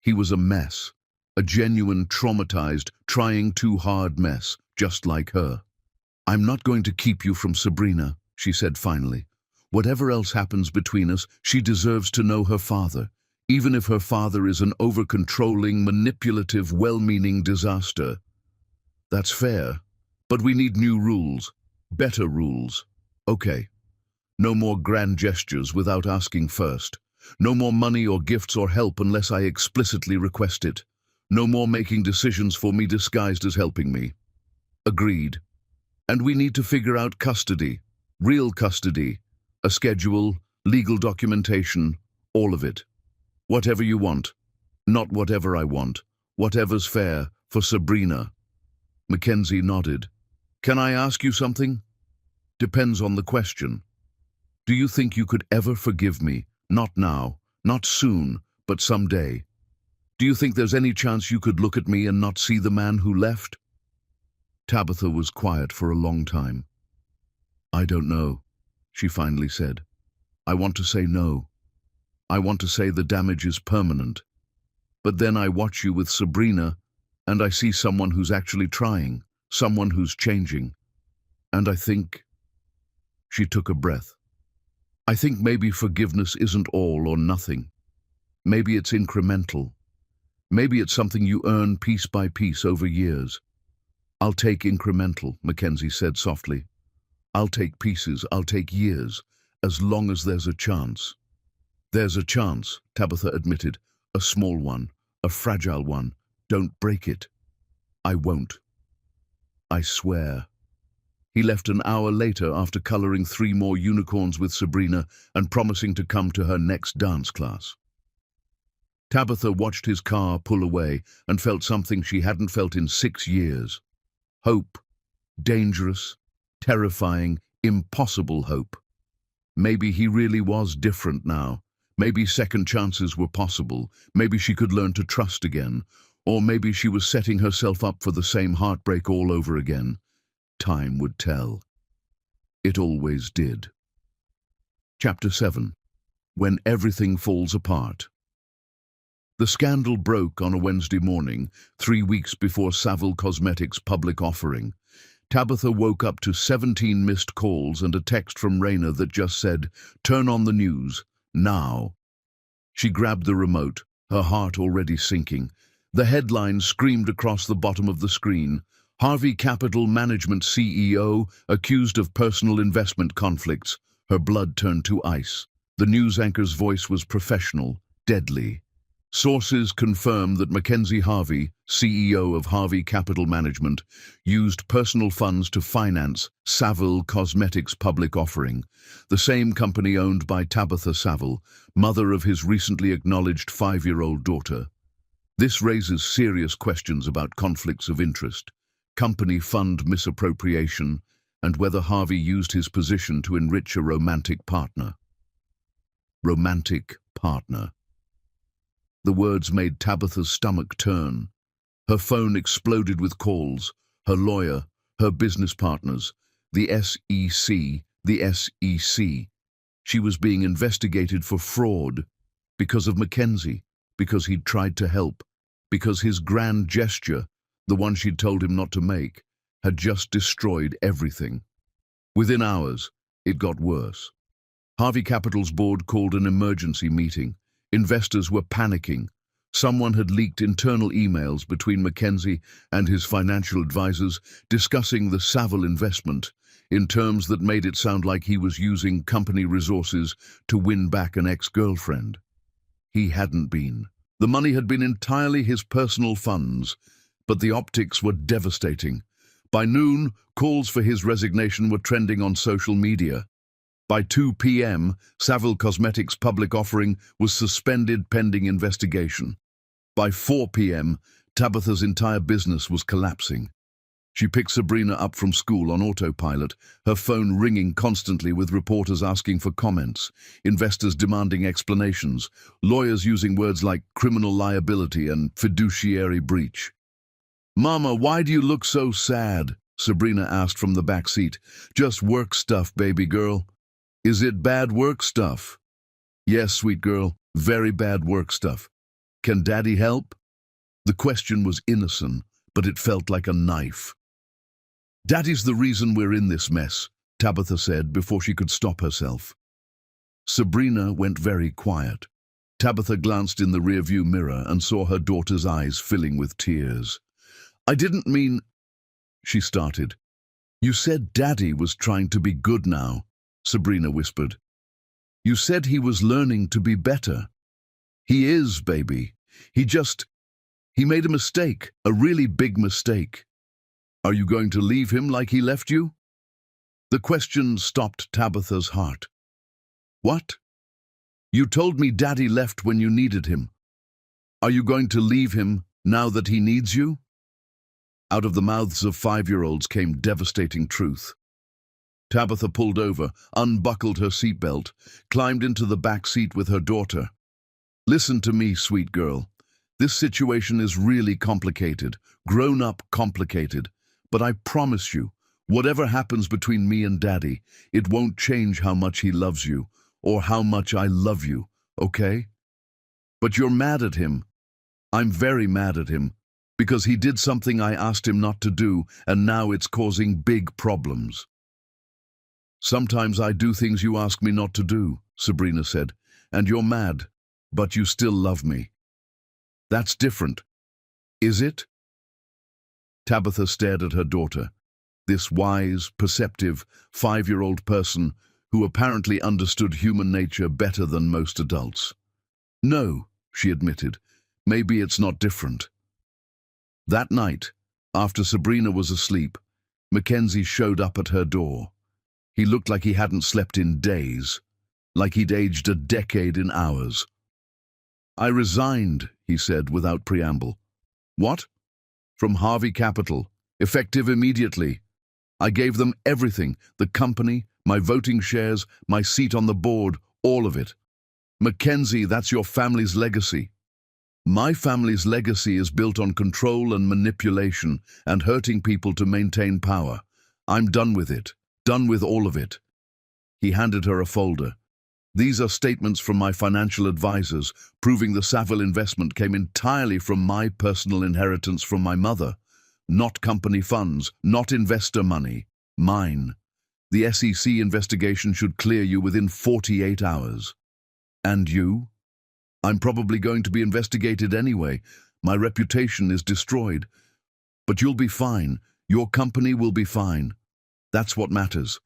He was a mess, a genuine, traumatized, trying too hard mess, just like her. "I'm not going to keep you from Sabrina. she said finally. Whatever else happens between us, she deserves to know her father, even if her father is an over-controlling, manipulative, well-meaning disaster. That's fair, but we need new rules, better rules. Okay, no more grand gestures without asking first. No more money or gifts or help unless I explicitly request it. No more making decisions for me disguised as helping me. Agreed. And we need to figure out custody, real custody, a schedule, legal documentation, all of it. Whatever you want, not whatever I want, whatever's fair for Sabrina. Mackenzie nodded. Can I ask you something? Depends on the question. Do you think you could ever forgive me? Not now, not soon, but someday. Do you think there's any chance you could look at me and not see the man who left? Tabitha was quiet for a long time. I don't know, she finally said. I want to say no. I want to say the damage is permanent. But then I watch you with Sabrina, and I see someone who's actually trying, someone who's changing. And I think... She took a breath. I think maybe forgiveness isn't all or nothing. Maybe it's incremental. Maybe it's something you earn piece by piece over years. I'll take incremental, Mackenzie said softly. I'll take pieces, I'll take years, as long as there's a chance. There's a chance, Tabitha admitted. A small one, a fragile one. Don't break it. I won't. I swear. He left an hour later after coloring 3 more unicorns with Sabrina and promising to come to her next dance class. Tabitha watched his car pull away and felt something she hadn't felt in 6 years. Hope. Dangerous, terrifying, impossible hope. Maybe he really was different now. Maybe second chances were possible. Maybe she could learn to trust again. Or maybe she was setting herself up for the same heartbreak all over again. Time would tell. It always did. Chapter 7. When Everything Falls Apart. The scandal broke on a Wednesday morning, 3 weeks before Savile Cosmetics' public offering. Tabitha woke up to 17 missed calls and a text from Raina that just said, "Turn on the news, now." She grabbed the remote, her heart already sinking. The headline screamed across the bottom of the screen. Harvey Capital Management CEO accused of personal investment conflicts. Her blood turned to ice. The news anchor's voice was professional, deadly. Sources confirm that Mackenzie Harvey, CEO of Harvey Capital Management, used personal funds to finance Savile Cosmetics' public offering, the same company owned by Tabitha Savile, mother of his recently acknowledged 5-year-old daughter. This raises serious questions about conflicts of interest, company fund misappropriation, and whether Harvey used his position to enrich a romantic partner. Romantic partner. The words made Tabitha's stomach turn. Her phone exploded with calls. Her lawyer, her business partners, the SEC, the SEC. She was being investigated for fraud because of Mackenzie, because he'd tried to help, because his grand gesture, the one she'd told him not to make, had just destroyed everything. Within hours, it got worse. Harvey Capital's board called an emergency meeting. Investors were panicking. Someone had leaked internal emails between Mackenzie and his financial advisors discussing the Savile investment in terms that made it sound like he was using company resources to win back an ex-girlfriend. He hadn't been. The money had been entirely his personal funds, but the optics were devastating. By noon, calls for his resignation were trending on social media. By 2 p.m., Savile Cosmetics' public offering was suspended pending investigation. By 4 p.m., Tabitha's entire business was collapsing. She picked Sabrina up from school on autopilot, her phone ringing constantly with reporters asking for comments, investors demanding explanations, lawyers using words like criminal liability and fiduciary breach. "Mama, why do you look so sad?" Sabrina asked from the back seat. "Just work stuff, baby girl." "Is it bad work stuff?" "Yes, sweet girl, very bad work stuff. Can Daddy help?" The question was innocent, but it felt like a knife. "Daddy's the reason we're in this mess," Tabitha said before she could stop herself. Sabrina went very quiet. Tabitha glanced in the rearview mirror and saw her daughter's eyes filling with tears. "I didn't mean," she started. "You said Daddy was trying to be good now," Sabrina whispered. "You said he was learning to be better." "He is, baby. He made a mistake, a really big mistake." "Are you going to leave him like he left you?" The question stopped Tabitha's heart. "What? You told me Daddy left when you needed him. Are you going to leave him now that he needs you?" Out of the mouths of 5-year-olds came devastating truth. Tabitha pulled over, unbuckled her seatbelt, climbed into the back seat with her daughter. "Listen to me, sweet girl. This situation is really complicated, grown-up complicated, but I promise you, whatever happens between me and Daddy, it won't change how much he loves you, or how much I love you, okay? But you're mad at him. I'm very mad at him, because he did something I asked him not to do, and now it's causing big problems." "Sometimes I do things you ask me not to do," Sabrina said, "and you're mad, but you still love me. That's different. Is it?" Tabitha stared at her daughter, this wise, perceptive, 5-year-old person who apparently understood human nature better than most adults. "No," she admitted, "maybe it's not different." That night, after Sabrina was asleep, Mackenzie showed up at her door. He looked like he hadn't slept in days, like he'd aged a decade in hours. "I resigned," he said without preamble. "What?" "From Harvey Capital, effective immediately. I gave them everything, the company, my voting shares, my seat on the board, all of it. Mackenzie, that's your family's legacy. My family's legacy is built on control and manipulation and hurting people to maintain power. I'm done with it, done with all of it." He handed her a folder. "These are statements from my financial advisors, proving the Savile investment came entirely from my personal inheritance from my mother. Not company funds, not investor money. Mine. The SEC investigation should clear you within 48 hours. And you? I'm probably going to be investigated anyway. My reputation is destroyed. But you'll be fine. Your company will be fine. That's what matters."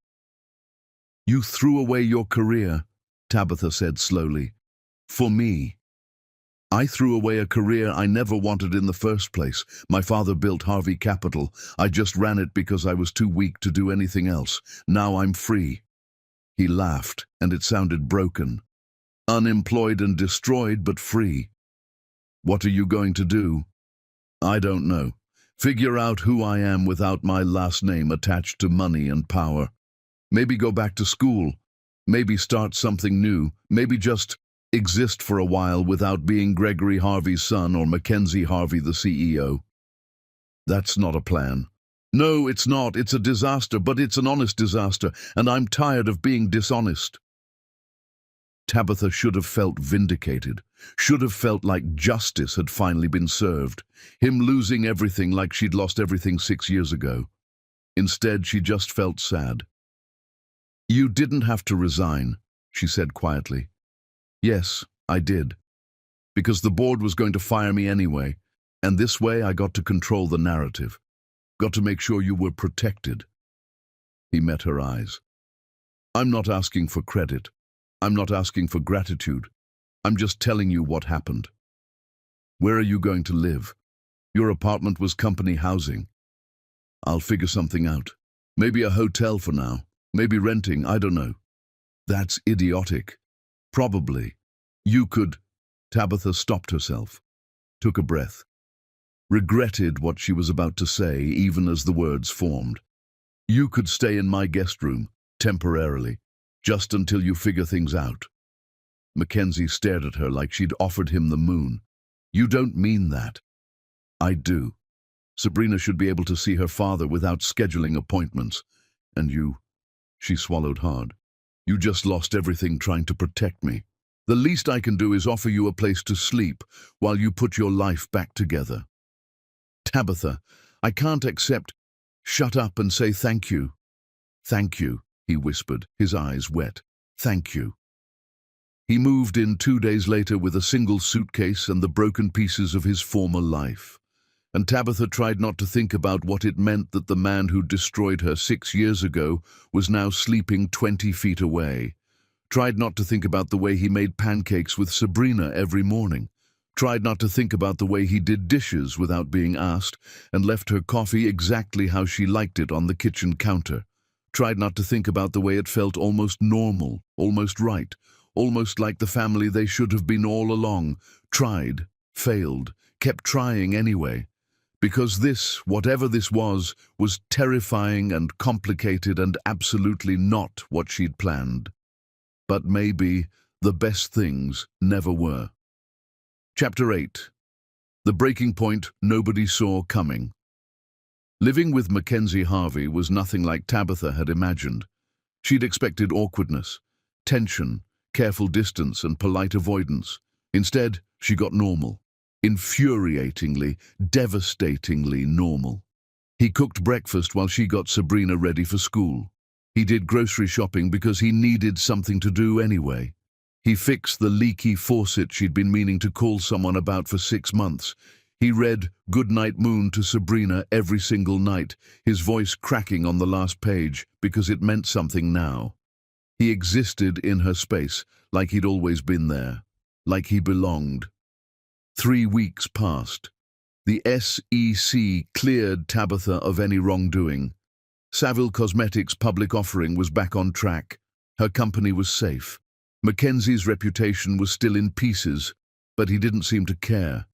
"You threw away your career," Tabitha said slowly. "For me. I threw away a career I never wanted in the first place. My father built Harvey Capital. I just ran it because I was too weak to do anything else. Now I'm free." He laughed, and it sounded broken. "Unemployed and destroyed, but free. What are you going to do?" "I don't know. Figure out who I am without my last name attached to money and power. Maybe go back to school. Maybe start something new. Maybe just exist for a while without being Gregory Harvey's son or Mackenzie Harvey, the CEO." "That's not a plan." "No, it's not. It's a disaster, but it's an honest disaster, and I'm tired of being dishonest." Tabitha should have felt vindicated, should have felt like justice had finally been served, him losing everything like she'd lost everything 6 years ago. Instead, she just felt sad. "You didn't have to resign," she said quietly. "Yes, I did. Because the board was going to fire me anyway, and this way I got to control the narrative. Got to make sure you were protected." He met her eyes. "I'm not asking for credit. I'm not asking for gratitude. I'm just telling you what happened. Where are you going to live? Your apartment was company housing. I'll figure something out. Maybe a hotel for now. Maybe renting, I don't know." "That's idiotic." "Probably. You could—" Tabitha stopped herself, took a breath, regretted what she was about to say even as the words formed. "You could stay in my guest room, temporarily, just until you figure things out." Mackenzie stared at her like she'd offered him the moon. "You don't mean that." "I do. Sabrina should be able to see her father without scheduling appointments. And you—" She swallowed hard. "You just lost everything trying to protect me. The least I can do is offer you a place to sleep while you put your life back together." "Tabitha, I can't accept—" "Shut up and say thank you." "Thank you," he whispered, his eyes wet. Thank you. He moved in 2 days later with a single suitcase and the broken pieces of his former life. And Tabitha tried not to think about what it meant that the man who destroyed her 6 years ago was now sleeping 20 feet away. Tried not to think about the way he made pancakes with Sabrina every morning. Tried not to think about the way he did dishes without being asked and left her coffee exactly how she liked it on the kitchen counter. Tried not to think about the way it felt almost normal, almost right, almost like the family they should have been all along. Tried, failed, kept trying anyway. Because this, whatever this was terrifying and complicated and absolutely not what she'd planned. But maybe the best things never were. Chapter 8. The breaking point nobody saw coming. Living with Mackenzie Harvey was nothing like Tabitha had imagined. She'd expected awkwardness, tension, careful distance and polite avoidance. Instead, she got normal. Infuriatingly, devastatingly normal. He cooked breakfast while she got Sabrina ready for school. He did grocery shopping because he needed something to do anyway. He fixed the leaky faucet she'd been meaning to call someone about for 6 months. He read Goodnight Moon to Sabrina every single night, his voice cracking on the last page because it meant something now. He existed in her space, like he'd always been there, like he belonged. 3 weeks passed. The SEC cleared Tabitha of any wrongdoing. Savile Cosmetics' public offering was back on track. Her company was safe. Mackenzie's reputation was still in pieces, but he didn't seem to care.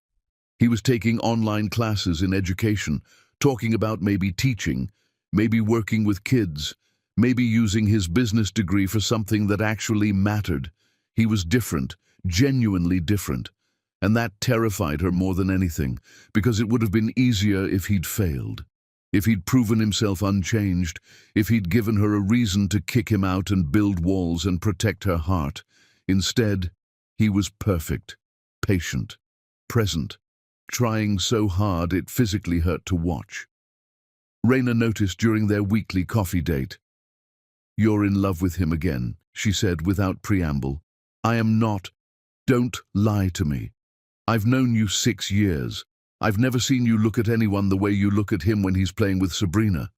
He was taking online classes in education, talking about maybe teaching, maybe working with kids, maybe using his business degree for something that actually mattered. He was different, genuinely different. And that terrified her more than anything, because it would have been easier if he'd failed. If he'd proven himself unchanged, if he'd given her a reason to kick him out and build walls and protect her heart. Instead, he was perfect, patient, present, trying so hard it physically hurt to watch. Raina noticed during their weekly coffee date. "You're in love with him again," she said without preamble. "I am not. Don't lie to me. I've known you 6 years. I've never seen you look at anyone the way you look at him when he's playing with Sabrina.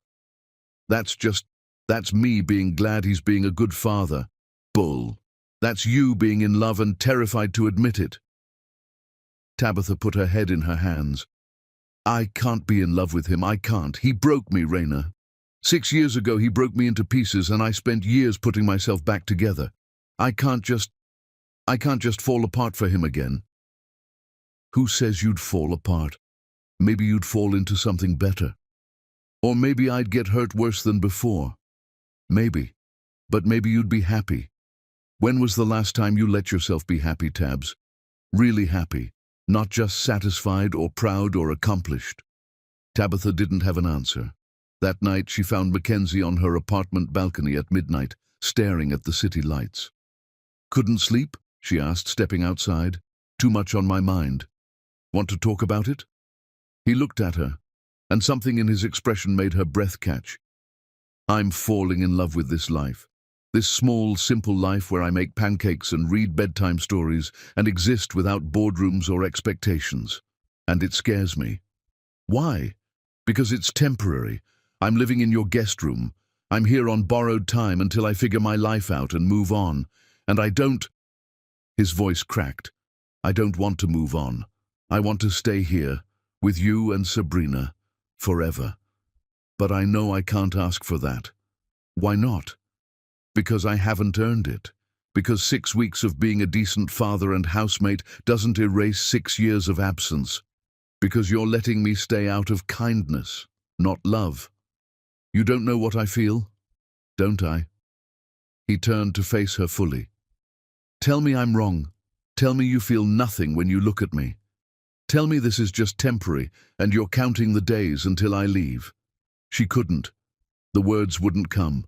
That's me being glad he's being a good father. Bull. That's you being in love and terrified to admit it." Tabitha put her head in her hands. "I can't be in love with him, I can't. He broke me, Raina. 6 years ago he broke me into pieces and I spent years putting myself back together. I can't just fall apart for him again." "Who says you'd fall apart? Maybe you'd fall into something better. Or maybe I'd get hurt worse than before. Maybe. But maybe you'd be happy. When was the last time you let yourself be happy, Tabs? Really happy, not just satisfied or proud or accomplished?" Tabitha didn't have an answer. That night she found Mackenzie on her apartment balcony at midnight, staring at the city lights. "Couldn't sleep?" she asked, stepping outside. "Too much on my mind. Want to talk about it?" He looked at her, and something in his expression made her breath catch. "I'm falling in love with this life. This small, simple life where I make pancakes and read bedtime stories and exist without boardrooms or expectations. And it scares me." "Why?" "Because it's temporary. I'm living in your guest room. I'm here on borrowed time until I figure my life out and move on. And I don't—" His voice cracked. "I don't want to move on. I want to stay here, with you and Sabrina, forever. But I know I can't ask for that." "Why not?" "Because I haven't earned it. Because 6 weeks of being a decent father and housemate doesn't erase 6 years of absence. Because you're letting me stay out of kindness, not love. You don't know what I feel, don't I?" He turned to face her fully. "Tell me I'm wrong. Tell me you feel nothing when you look at me. Tell me this is just temporary and you're counting the days until I leave." She couldn't. The words wouldn't come.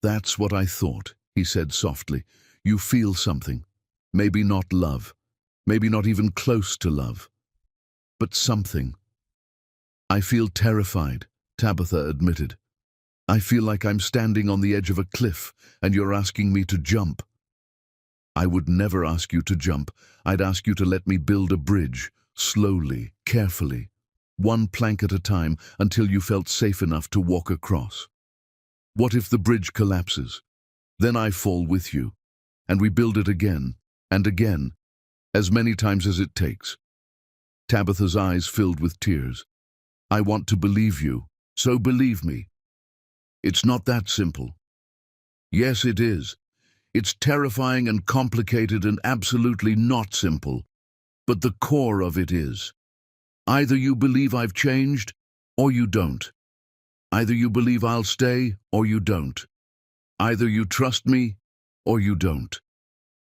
"That's what I thought," he said softly. "You feel something. Maybe not love. Maybe not even close to love. But something." "I feel terrified," Tabitha admitted. I feel like I'm standing on the edge of a cliff and you're asking me to jump. I would never ask you to jump. I'd ask you to let me build a bridge, slowly, carefully, one plank at a time until you felt safe enough to walk across. What if the bridge collapses? Then I fall with you, and we build it again and again, as many times as it takes. Tabitha's eyes filled with tears. I want to believe you, so believe me. It's not that simple. Yes, it is. It's terrifying and complicated and absolutely not simple. But the core of it is. Either you believe I've changed, or you don't. Either you believe I'll stay, or you don't. Either you trust me, or you don't.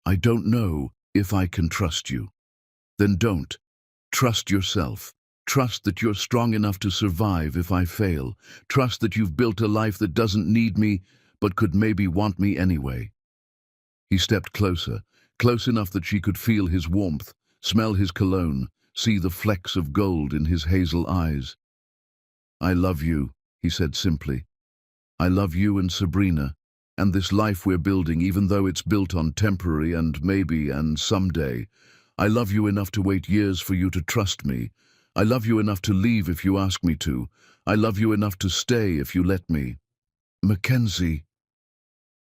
I don't know if I can trust you. Then don't. Trust yourself. Trust that you're strong enough to survive if I fail. Trust that you've built a life that doesn't need me, but could maybe want me anyway. He stepped closer, close enough that she could feel his warmth, smell his cologne, see the flecks of gold in his hazel eyes. I love you, he said simply. I love you and Sabrina, and this life we're building, even though it's built on temporary and maybe and someday. I love you enough to wait years for you to trust me. I love you enough to leave if you ask me to. I love you enough to stay if you let me. Mackenzie.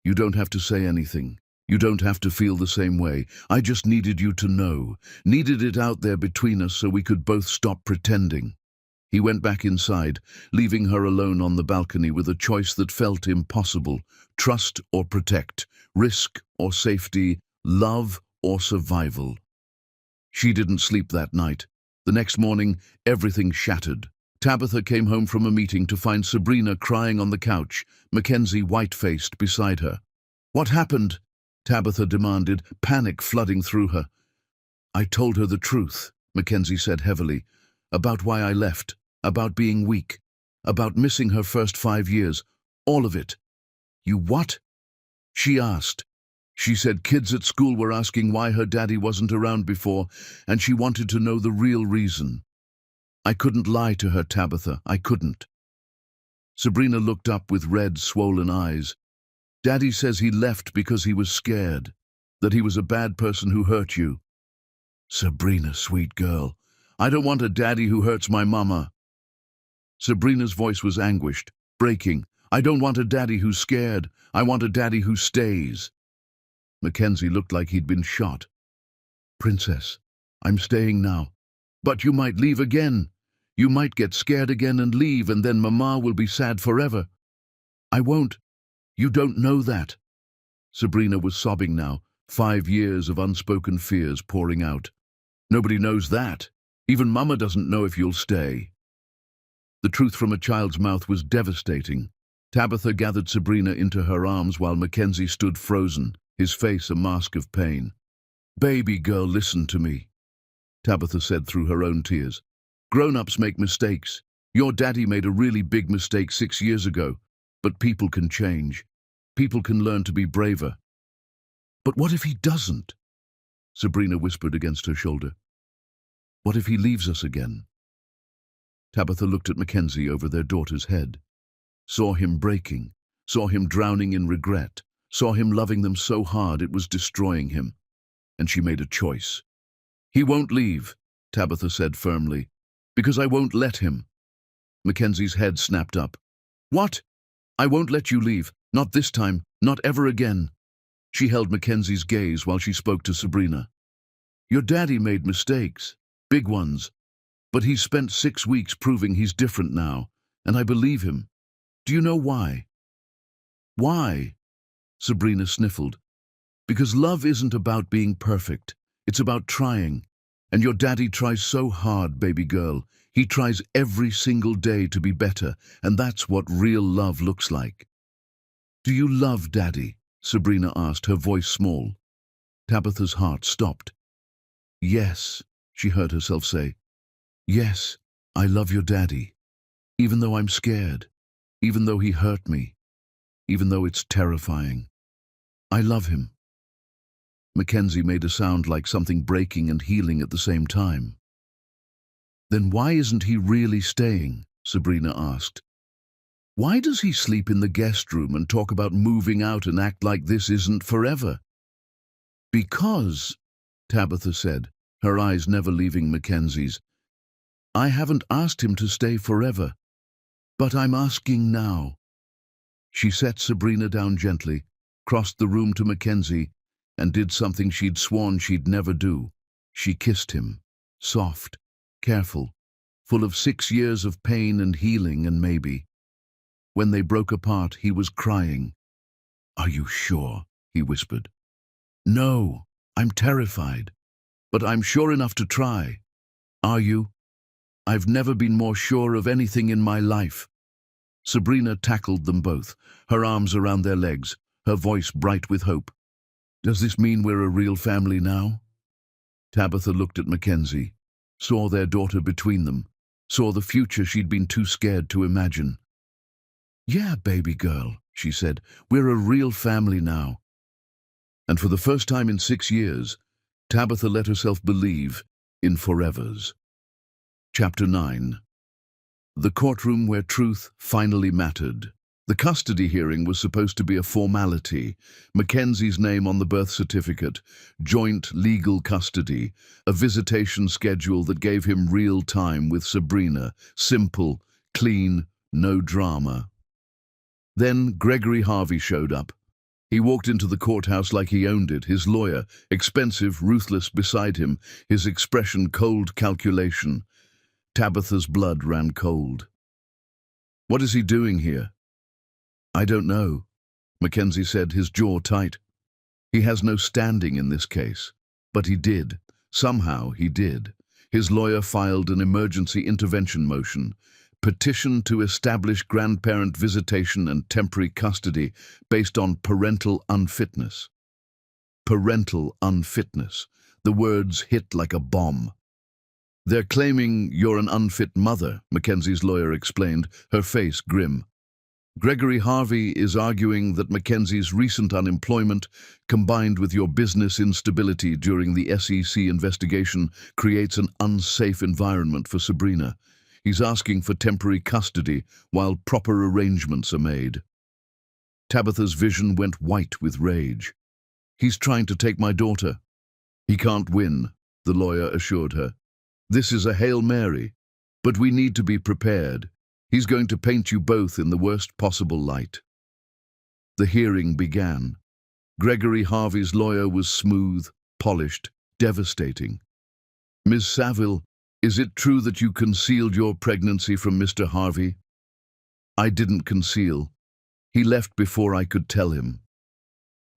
You don't have to say anything. You don't have to feel the same way. I just needed you to know. Needed it out there between us so we could both stop pretending. He went back inside, leaving her alone on the balcony with a choice that felt impossible. Trust or protect, risk or safety, love or survival. She didn't sleep that night. The next morning, everything shattered. Tabitha came home from a meeting to find Sabrina crying on the couch, Mackenzie white-faced beside her. What happened? Tabitha demanded, panic flooding through her. I told her the truth, Mackenzie said heavily, about why I left, about being weak, about missing her first 5 years, all of it. You what? She asked. She said kids at school were asking why her daddy wasn't around before, and she wanted to know the real reason. I couldn't lie to her, Tabitha, I couldn't. Sabrina looked up with red, swollen eyes. Daddy says he left because he was scared, that he was a bad person who hurt you. Sabrina, sweet girl, I don't want a daddy who hurts my mama. Sabrina's voice was anguished, breaking. I don't want a daddy who's scared. I want a daddy who stays. Mackenzie looked like he'd been shot. Princess, I'm staying now. But you might leave again. You might get scared again and leave, and then Mama will be sad forever. I won't. You don't know that. Sabrina was sobbing now, 5 years of unspoken fears pouring out. Nobody knows that. Even Mama doesn't know if you'll stay. The truth from a child's mouth was devastating. Tabitha gathered Sabrina into her arms while Mackenzie stood frozen, his face a mask of pain. Baby girl, listen to me, Tabitha said through her own tears. Grown-ups make mistakes. Your daddy made a really big mistake 6 years ago, but people can change. People can learn to be braver. But what if he doesn't? Sabrina whispered against her shoulder. What if he leaves us again? Tabitha looked at Mackenzie over their daughter's head. Saw him breaking, saw him drowning in regret, saw him loving them so hard it was destroying him. And she made a choice. He won't leave, Tabitha said firmly, because I won't let him. Mackenzie's head snapped up. What? I won't let you leave. Not this time. Not ever again. She held Mackenzie's gaze while she spoke to Sabrina. Your daddy made mistakes. Big ones. But he's spent 6 weeks proving he's different now, and I believe him. Do you know why? Why? Sabrina sniffled. Because love isn't about being perfect. It's about trying. And your daddy tries so hard, baby girl. He tries every single day to be better, and that's what real love looks like. Do you love Daddy? Sabrina asked, her voice small. Tabitha's heart stopped. Yes, she heard herself say. Yes, I love your daddy. Even though I'm scared. Even though he hurt me. Even though it's terrifying. I love him. Mackenzie made a sound like something breaking and healing at the same time. Then why isn't he really staying? Sabrina asked. Why does he sleep in the guest room and talk about moving out and act like this isn't forever? Because, Tabitha said, her eyes never leaving Mackenzie's, I haven't asked him to stay forever, but I'm asking now. She set Sabrina down gently, crossed the room to Mackenzie, and did something she'd sworn she'd never do. She kissed him, soft, careful, full of 6 years of pain and healing and maybe. When they broke apart, he was crying. Are you sure? He whispered. No, I'm terrified, but I'm sure enough to try. Are you? I've never been more sure of anything in my life. Sabrina tackled them both, her arms around their legs, her voice bright with hope. Does this mean we're a real family now? Tabitha looked at Mackenzie, saw their daughter between them, saw the future she'd been too scared to imagine. Yeah, baby girl, she said, we're a real family now. And for the first time in 6 years, Tabitha let herself believe in forevers. Chapter 9. The courtroom where truth finally mattered. The custody hearing was supposed to be a formality. Mackenzie's name on the birth certificate, joint legal custody, a visitation schedule that gave him real time with Sabrina, simple, clean, no drama. Then Gregory Harvey showed up. He walked into the courthouse like he owned it, his lawyer, expensive, ruthless, beside him, his expression cold calculation. Tabitha's blood ran cold. What is he doing here? I don't know, Mackenzie said, his jaw tight. He has no standing in this case. But he did. Somehow he did. His lawyer filed an emergency intervention motion, petition to establish grandparent visitation and temporary custody based on parental unfitness. Parental unfitness. The words hit like a bomb. They're claiming you're an unfit mother, Mackenzie's lawyer explained, her face grim. Gregory Harvey is arguing that Mackenzie's recent unemployment, combined with your business instability during the SEC investigation, creates an unsafe environment for Sabrina. He's asking for temporary custody while proper arrangements are made. Tabitha's vision went white with rage. He's trying to take my daughter. He can't win, the lawyer assured her. This is a Hail Mary, but we need to be prepared. He's going to paint you both in the worst possible light. The hearing began. Gregory Harvey's lawyer was smooth, polished, devastating. Ms. Saville, is it true that you concealed your pregnancy from Mr. Harvey? I didn't conceal. He left before I could tell him.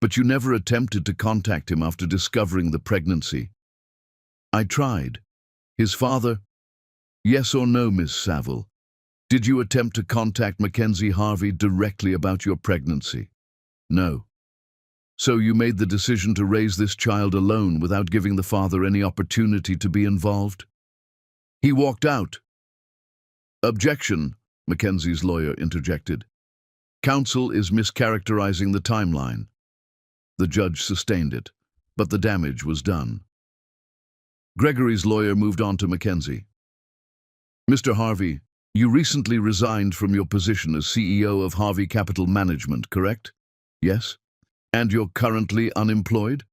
But you never attempted to contact him after discovering the pregnancy. I tried. His father? Yes or no, Miss Saville? Did you attempt to contact Mackenzie Harvey directly about your pregnancy? No. So you made the decision to raise this child alone without giving the father any opportunity to be involved? He walked out. Objection, Mackenzie's lawyer interjected. Counsel is mischaracterizing the timeline. The judge sustained it, but the damage was done. Gregory's lawyer moved on to Mackenzie. Mr. Harvey, you recently resigned from your position as CEO of Harvey Capital Management, correct? Yes? And you're currently unemployed?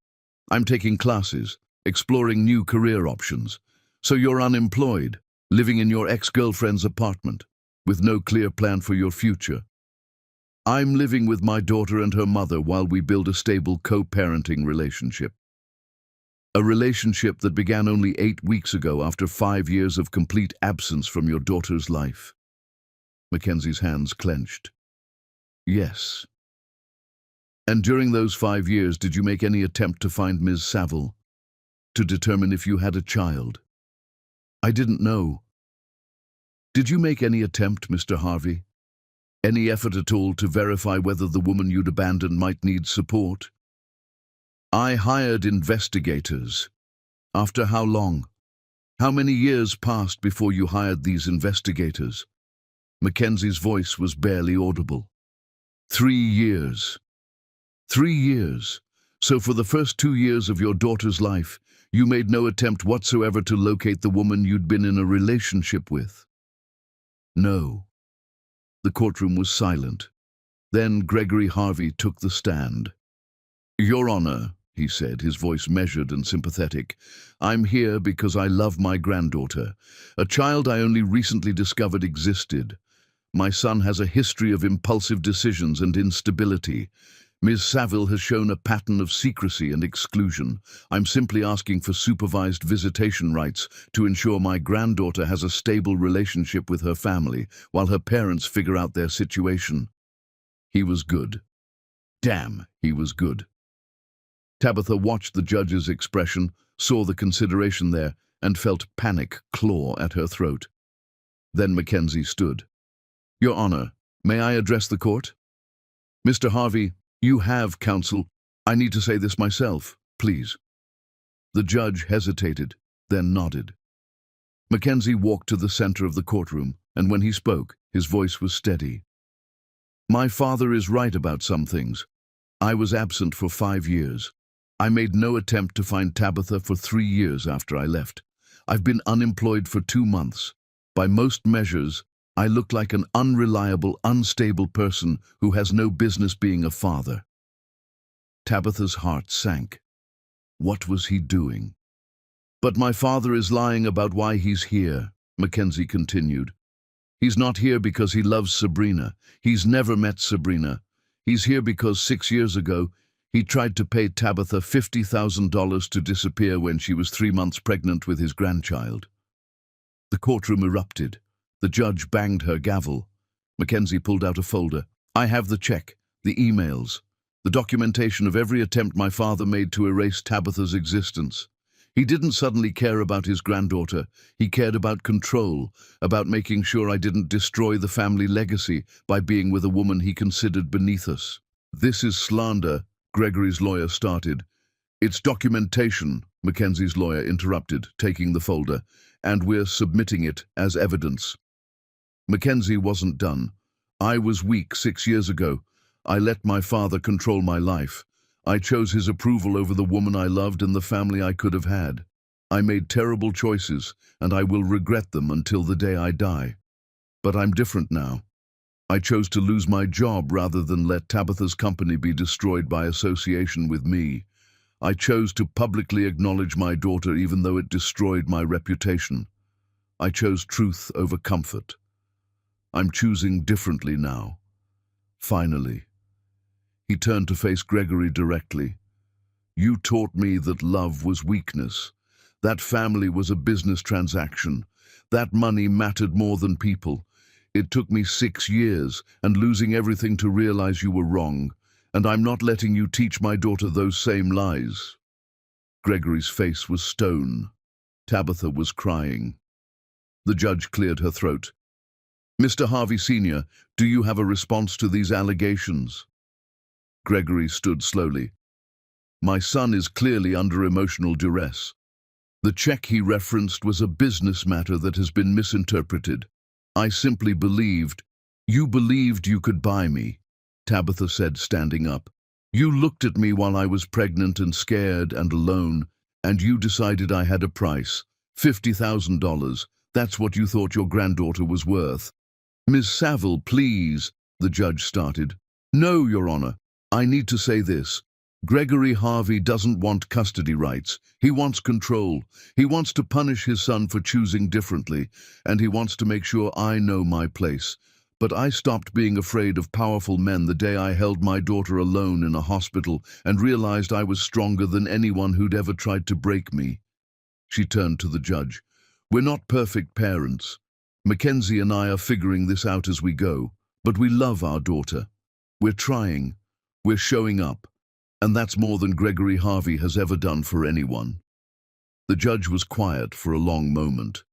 I'm taking classes, exploring new career options. So you're unemployed, living in your ex-girlfriend's apartment, with no clear plan for your future. I'm living with my daughter and her mother while we build a stable co-parenting relationship. A relationship that began only 8 weeks ago after 5 years of complete absence from your daughter's life. Mackenzie's hands clenched. Yes. And during those 5 years, did you make any attempt to find Ms. Saville? To determine if you had a child? I didn't know. Did you make any attempt, Mr. Harvey? Any effort at all to verify whether the woman you'd abandoned might need support? I hired investigators. After how long? How many years passed before you hired these investigators? Mackenzie's voice was barely audible. 3 years. 3 years. So for the first 2 years of your daughter's life, you made no attempt whatsoever to locate the woman you'd been in a relationship with? No. The courtroom was silent. Then Gregory Harvey took the stand. "Your Honor," he said, his voice measured and sympathetic, "I'm here because I love my granddaughter, a child I only recently discovered existed. My son has a history of impulsive decisions and instability. Ms. Saville has shown a pattern of secrecy and exclusion. I'm simply asking for supervised visitation rights to ensure my granddaughter has a stable relationship with her family while her parents figure out their situation." He was good. Damn, he was good. Tabitha watched the judge's expression, saw the consideration there, and felt panic claw at her throat. Then Mackenzie stood. "Your Honor, may I address the court?" "Mr. Harvey, you have counsel. I need to say this myself, please." The judge hesitated, then nodded. Mackenzie walked to the center of the courtroom, and when he spoke, his voice was steady. "My father is right about some things. I was absent for 5 years. I made no attempt to find Tabitha for 3 years after I left. I've been unemployed for 2 months. By most measures, I look like an unreliable, unstable person who has no business being a father." Tabitha's heart sank. What was he doing? "But my father is lying about why he's here," Mackenzie continued. "He's not here because he loves Sabrina. He's never met Sabrina. He's here because 6 years ago, he tried to pay Tabitha $50,000 to disappear when she was 3 months pregnant with his grandchild." The courtroom erupted. The judge banged her gavel. Mackenzie pulled out a folder. "I have the check, the emails, the documentation of every attempt my father made to erase Tabitha's existence. He didn't suddenly care about his granddaughter. He cared about control, about making sure I didn't destroy the family legacy by being with a woman he considered beneath us." "This is slander," Gregory's lawyer started. "It's documentation," Mackenzie's lawyer interrupted, taking the folder, "and we're submitting it as evidence." Mackenzie wasn't done. "I was weak 6 years ago. I let my father control my life. I chose his approval over the woman I loved and the family I could have had. I made terrible choices, and I will regret them until the day I die. But I'm different now. I chose to lose my job rather than let Tabitha's company be destroyed by association with me. I chose to publicly acknowledge my daughter even though it destroyed my reputation. I chose truth over comfort. I'm choosing differently now. Finally." He turned to face Gregory directly. "You taught me that love was weakness. That family was a business transaction. That money mattered more than people. It took me 6 years and losing everything to realize you were wrong, and I'm not letting you teach my daughter those same lies." Gregory's face was stone. Tabitha was crying. The judge cleared her throat. "Mr. Harvey Sr., do you have a response to these allegations?" Gregory stood slowly. "My son is clearly under emotional duress. The check he referenced was a business matter that has been misinterpreted. I simply believed—" "You believed you could buy me," Tabitha said, standing up. "You looked at me while I was pregnant and scared and alone, and you decided I had a price. $50,000. That's what you thought your granddaughter was worth." "Ms. Saville, please," the judge started. "No, Your Honor. I need to say this. Gregory Harvey doesn't want custody rights. He wants control. He wants to punish his son for choosing differently, and he wants to make sure I know my place. But I stopped being afraid of powerful men the day I held my daughter alone in a hospital and realized I was stronger than anyone who'd ever tried to break me." She turned to the judge. "We're not perfect parents. Mackenzie and I are figuring this out as we go, but we love our daughter. We're trying. We're showing up. And that's more than Gregory Harvey has ever done for anyone." The judge was quiet for a long moment.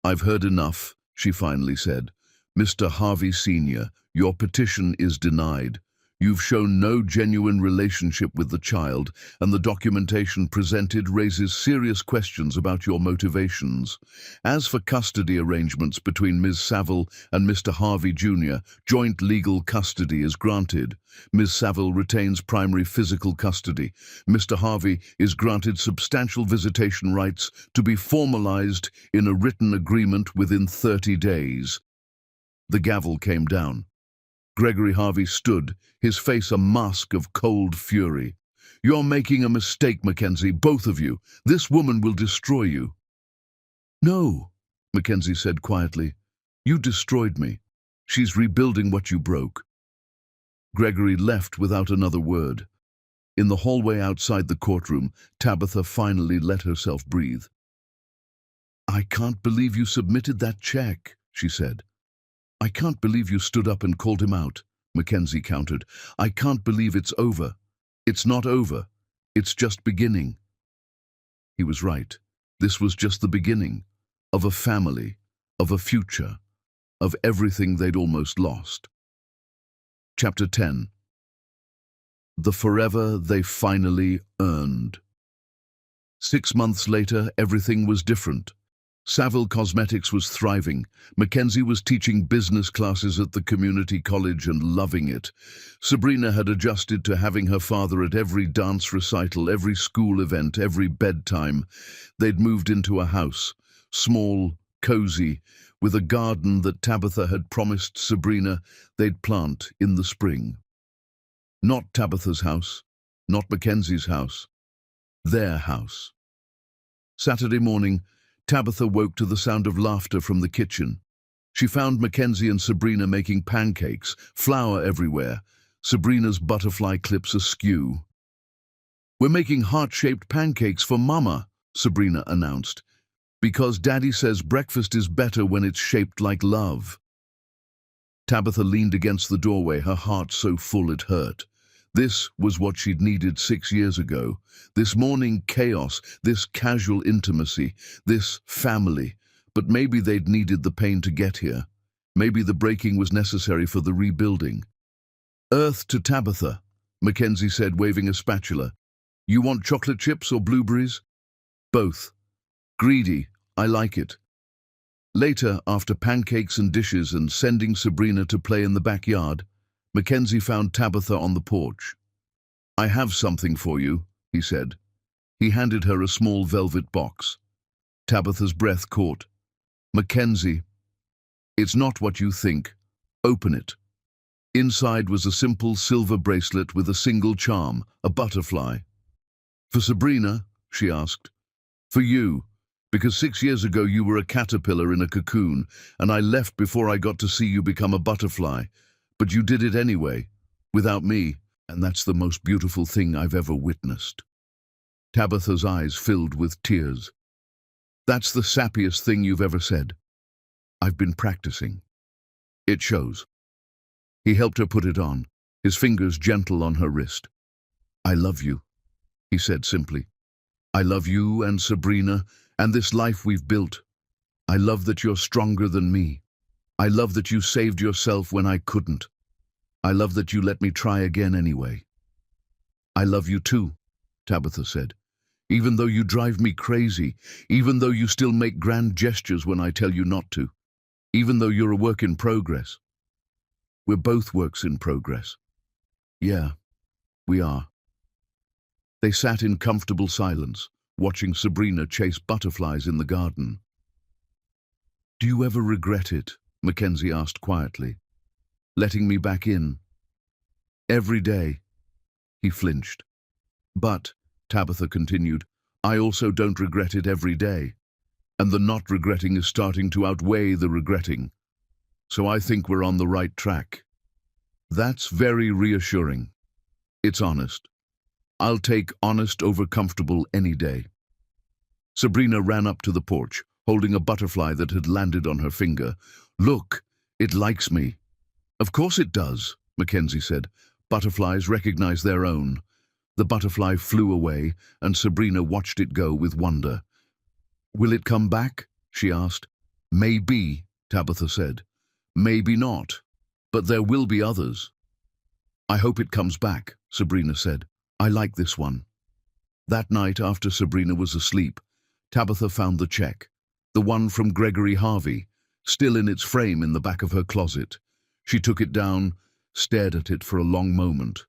"I've heard enough," she finally said. "Mr. Harvey Sr., your petition is denied. You've shown no genuine relationship with the child, and the documentation presented raises serious questions about your motivations. As for custody arrangements between Ms. Saville and Mr. Harvey Jr., joint legal custody is granted. Ms. Saville retains primary physical custody. Mr. Harvey is granted substantial visitation rights to be formalized in a written agreement within 30 days. The gavel came down. Gregory Harvey stood, his face a mask of cold fury. "You're making a mistake, Mackenzie, both of you. This woman will destroy you." "No," Mackenzie said quietly. "You destroyed me. She's rebuilding what you broke." Gregory left without another word. In the hallway outside the courtroom, Tabitha finally let herself breathe. "I can't believe you submitted that check," she said. "I can't believe you stood up and called him out," Mackenzie countered. "I can't believe it's over. It's not over. It's just beginning." He was right. This was just the beginning of a family, of a future, of everything they'd almost lost. Chapter 10. The forever they finally earned. 6 months later, everything was different. Savile Cosmetics was thriving. Mackenzie was teaching business classes at the community college and loving it. Sabrina had adjusted to having her father at every dance recital, every school event, every bedtime. They'd moved into a house, small, cozy, with a garden that Tabitha had promised Sabrina they'd plant in the spring. Not Tabitha's house, not Mackenzie's house, their house. Saturday morning, Tabitha woke to the sound of laughter from the kitchen. She found Mackenzie and Sabrina making pancakes, flour everywhere, Sabrina's butterfly clips askew. "We're making heart-shaped pancakes for Mama," Sabrina announced, "because Daddy says breakfast is better when it's shaped like love." Tabitha leaned against the doorway, her heart so full it hurt. This was what she'd needed 6 years ago. This morning chaos, this casual intimacy, this family. But maybe they'd needed the pain to get here. Maybe the breaking was necessary for the rebuilding. "Earth to Tabitha," Mackenzie said, waving a spatula. "You want chocolate chips or blueberries?" "Both. Greedy, I like it." Later, after pancakes and dishes and sending Sabrina to play in the backyard, Mackenzie found Tabitha on the porch. "I have something for you," he said. He handed her a small velvet box. Tabitha's breath caught. "Mackenzie, it's not what you think. Open it." Inside was a simple silver bracelet with a single charm, a butterfly. "For Sabrina?" she asked. "For you, because 6 years ago you were a caterpillar in a cocoon, and I left before I got to see you become a butterfly. But you did it anyway, without me, and that's the most beautiful thing I've ever witnessed." Tabitha's eyes filled with tears. "That's the sappiest thing you've ever said. I've been practicing. It shows." He helped her put it on, his fingers gentle on her wrist. "I love you," he said simply. "I love you and Sabrina and this life we've built. I love that you're stronger than me. I love that you saved yourself when I couldn't. I love that you let me try again anyway." "I love you too," Tabitha said. "Even though you drive me crazy, even though you still make grand gestures when I tell you not to, even though you're a work in progress." "We're both works in progress." "Yeah, we are." They sat in comfortable silence, watching Sabrina chase butterflies in the garden. "Do you ever regret it?" Mackenzie asked quietly. "Letting me back in?" "Every day." He flinched. "But," Tabitha continued, "I also don't regret it every day. And the not regretting is starting to outweigh the regretting. So I think we're on the right track." "That's very reassuring. It's honest. I'll take honest over comfortable any day." Sabrina ran up to the porch, holding a butterfly that had landed on her finger. "Look, it likes me." "Of course it does," Mackenzie said. "Butterflies recognize their own." The butterfly flew away, and Sabrina watched it go with wonder. "Will it come back?" she asked. "Maybe," Tabitha said. "Maybe not. But there will be others." "I hope it comes back," Sabrina said. "I like this one." That night, after Sabrina was asleep, Tabitha found the check, the one from Gregory Harvey, still in its frame in the back of her closet. She took it down, stared at it for a long moment.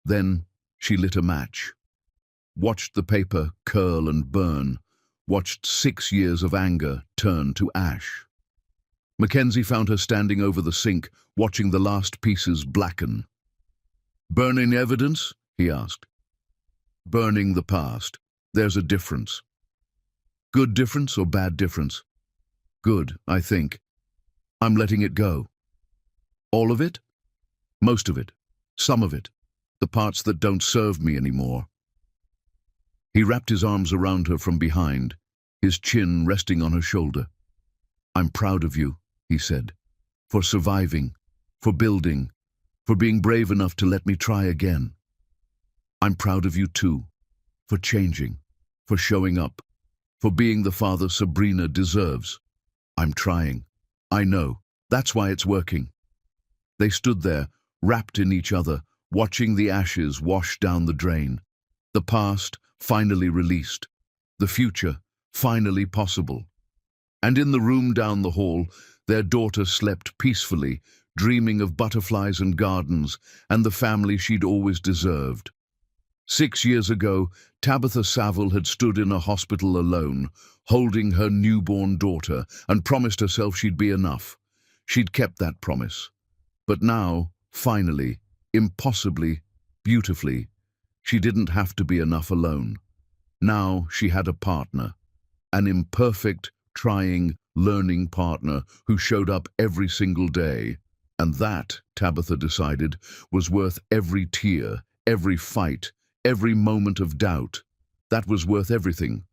Then she lit a match, watched the paper curl and burn, watched 6 years of anger turn to ash. Mackenzie found her standing over the sink, watching the last pieces blacken. "Burning evidence?" he asked. "Burning the past. There's a difference." "Good difference or bad difference?" "Good, I think. I'm letting it go." "All of it?" "Most of it. Some of it. The parts that don't serve me anymore." He wrapped his arms around her from behind, his chin resting on her shoulder. "I'm proud of you," he said, "for surviving, for building, for being brave enough to let me try again. I'm proud of you too, for changing, for showing up, for being the father Sabrina deserves. I'm trying. I know. That's why it's working." They stood there, wrapped in each other, watching the ashes wash down the drain. The past finally released. The future finally possible. And in the room down the hall, their daughter slept peacefully, dreaming of butterflies and gardens and the family she'd always deserved. 6 years ago, Tabitha Saville had stood in a hospital alone, holding her newborn daughter, and promised herself she'd be enough. She'd kept that promise. But now, finally, impossibly, beautifully, she didn't have to be enough alone. Now she had a partner, an imperfect, trying, learning partner who showed up every single day. And that, Tabitha decided, was worth every tear, every fight, every moment of doubt. That was worth everything.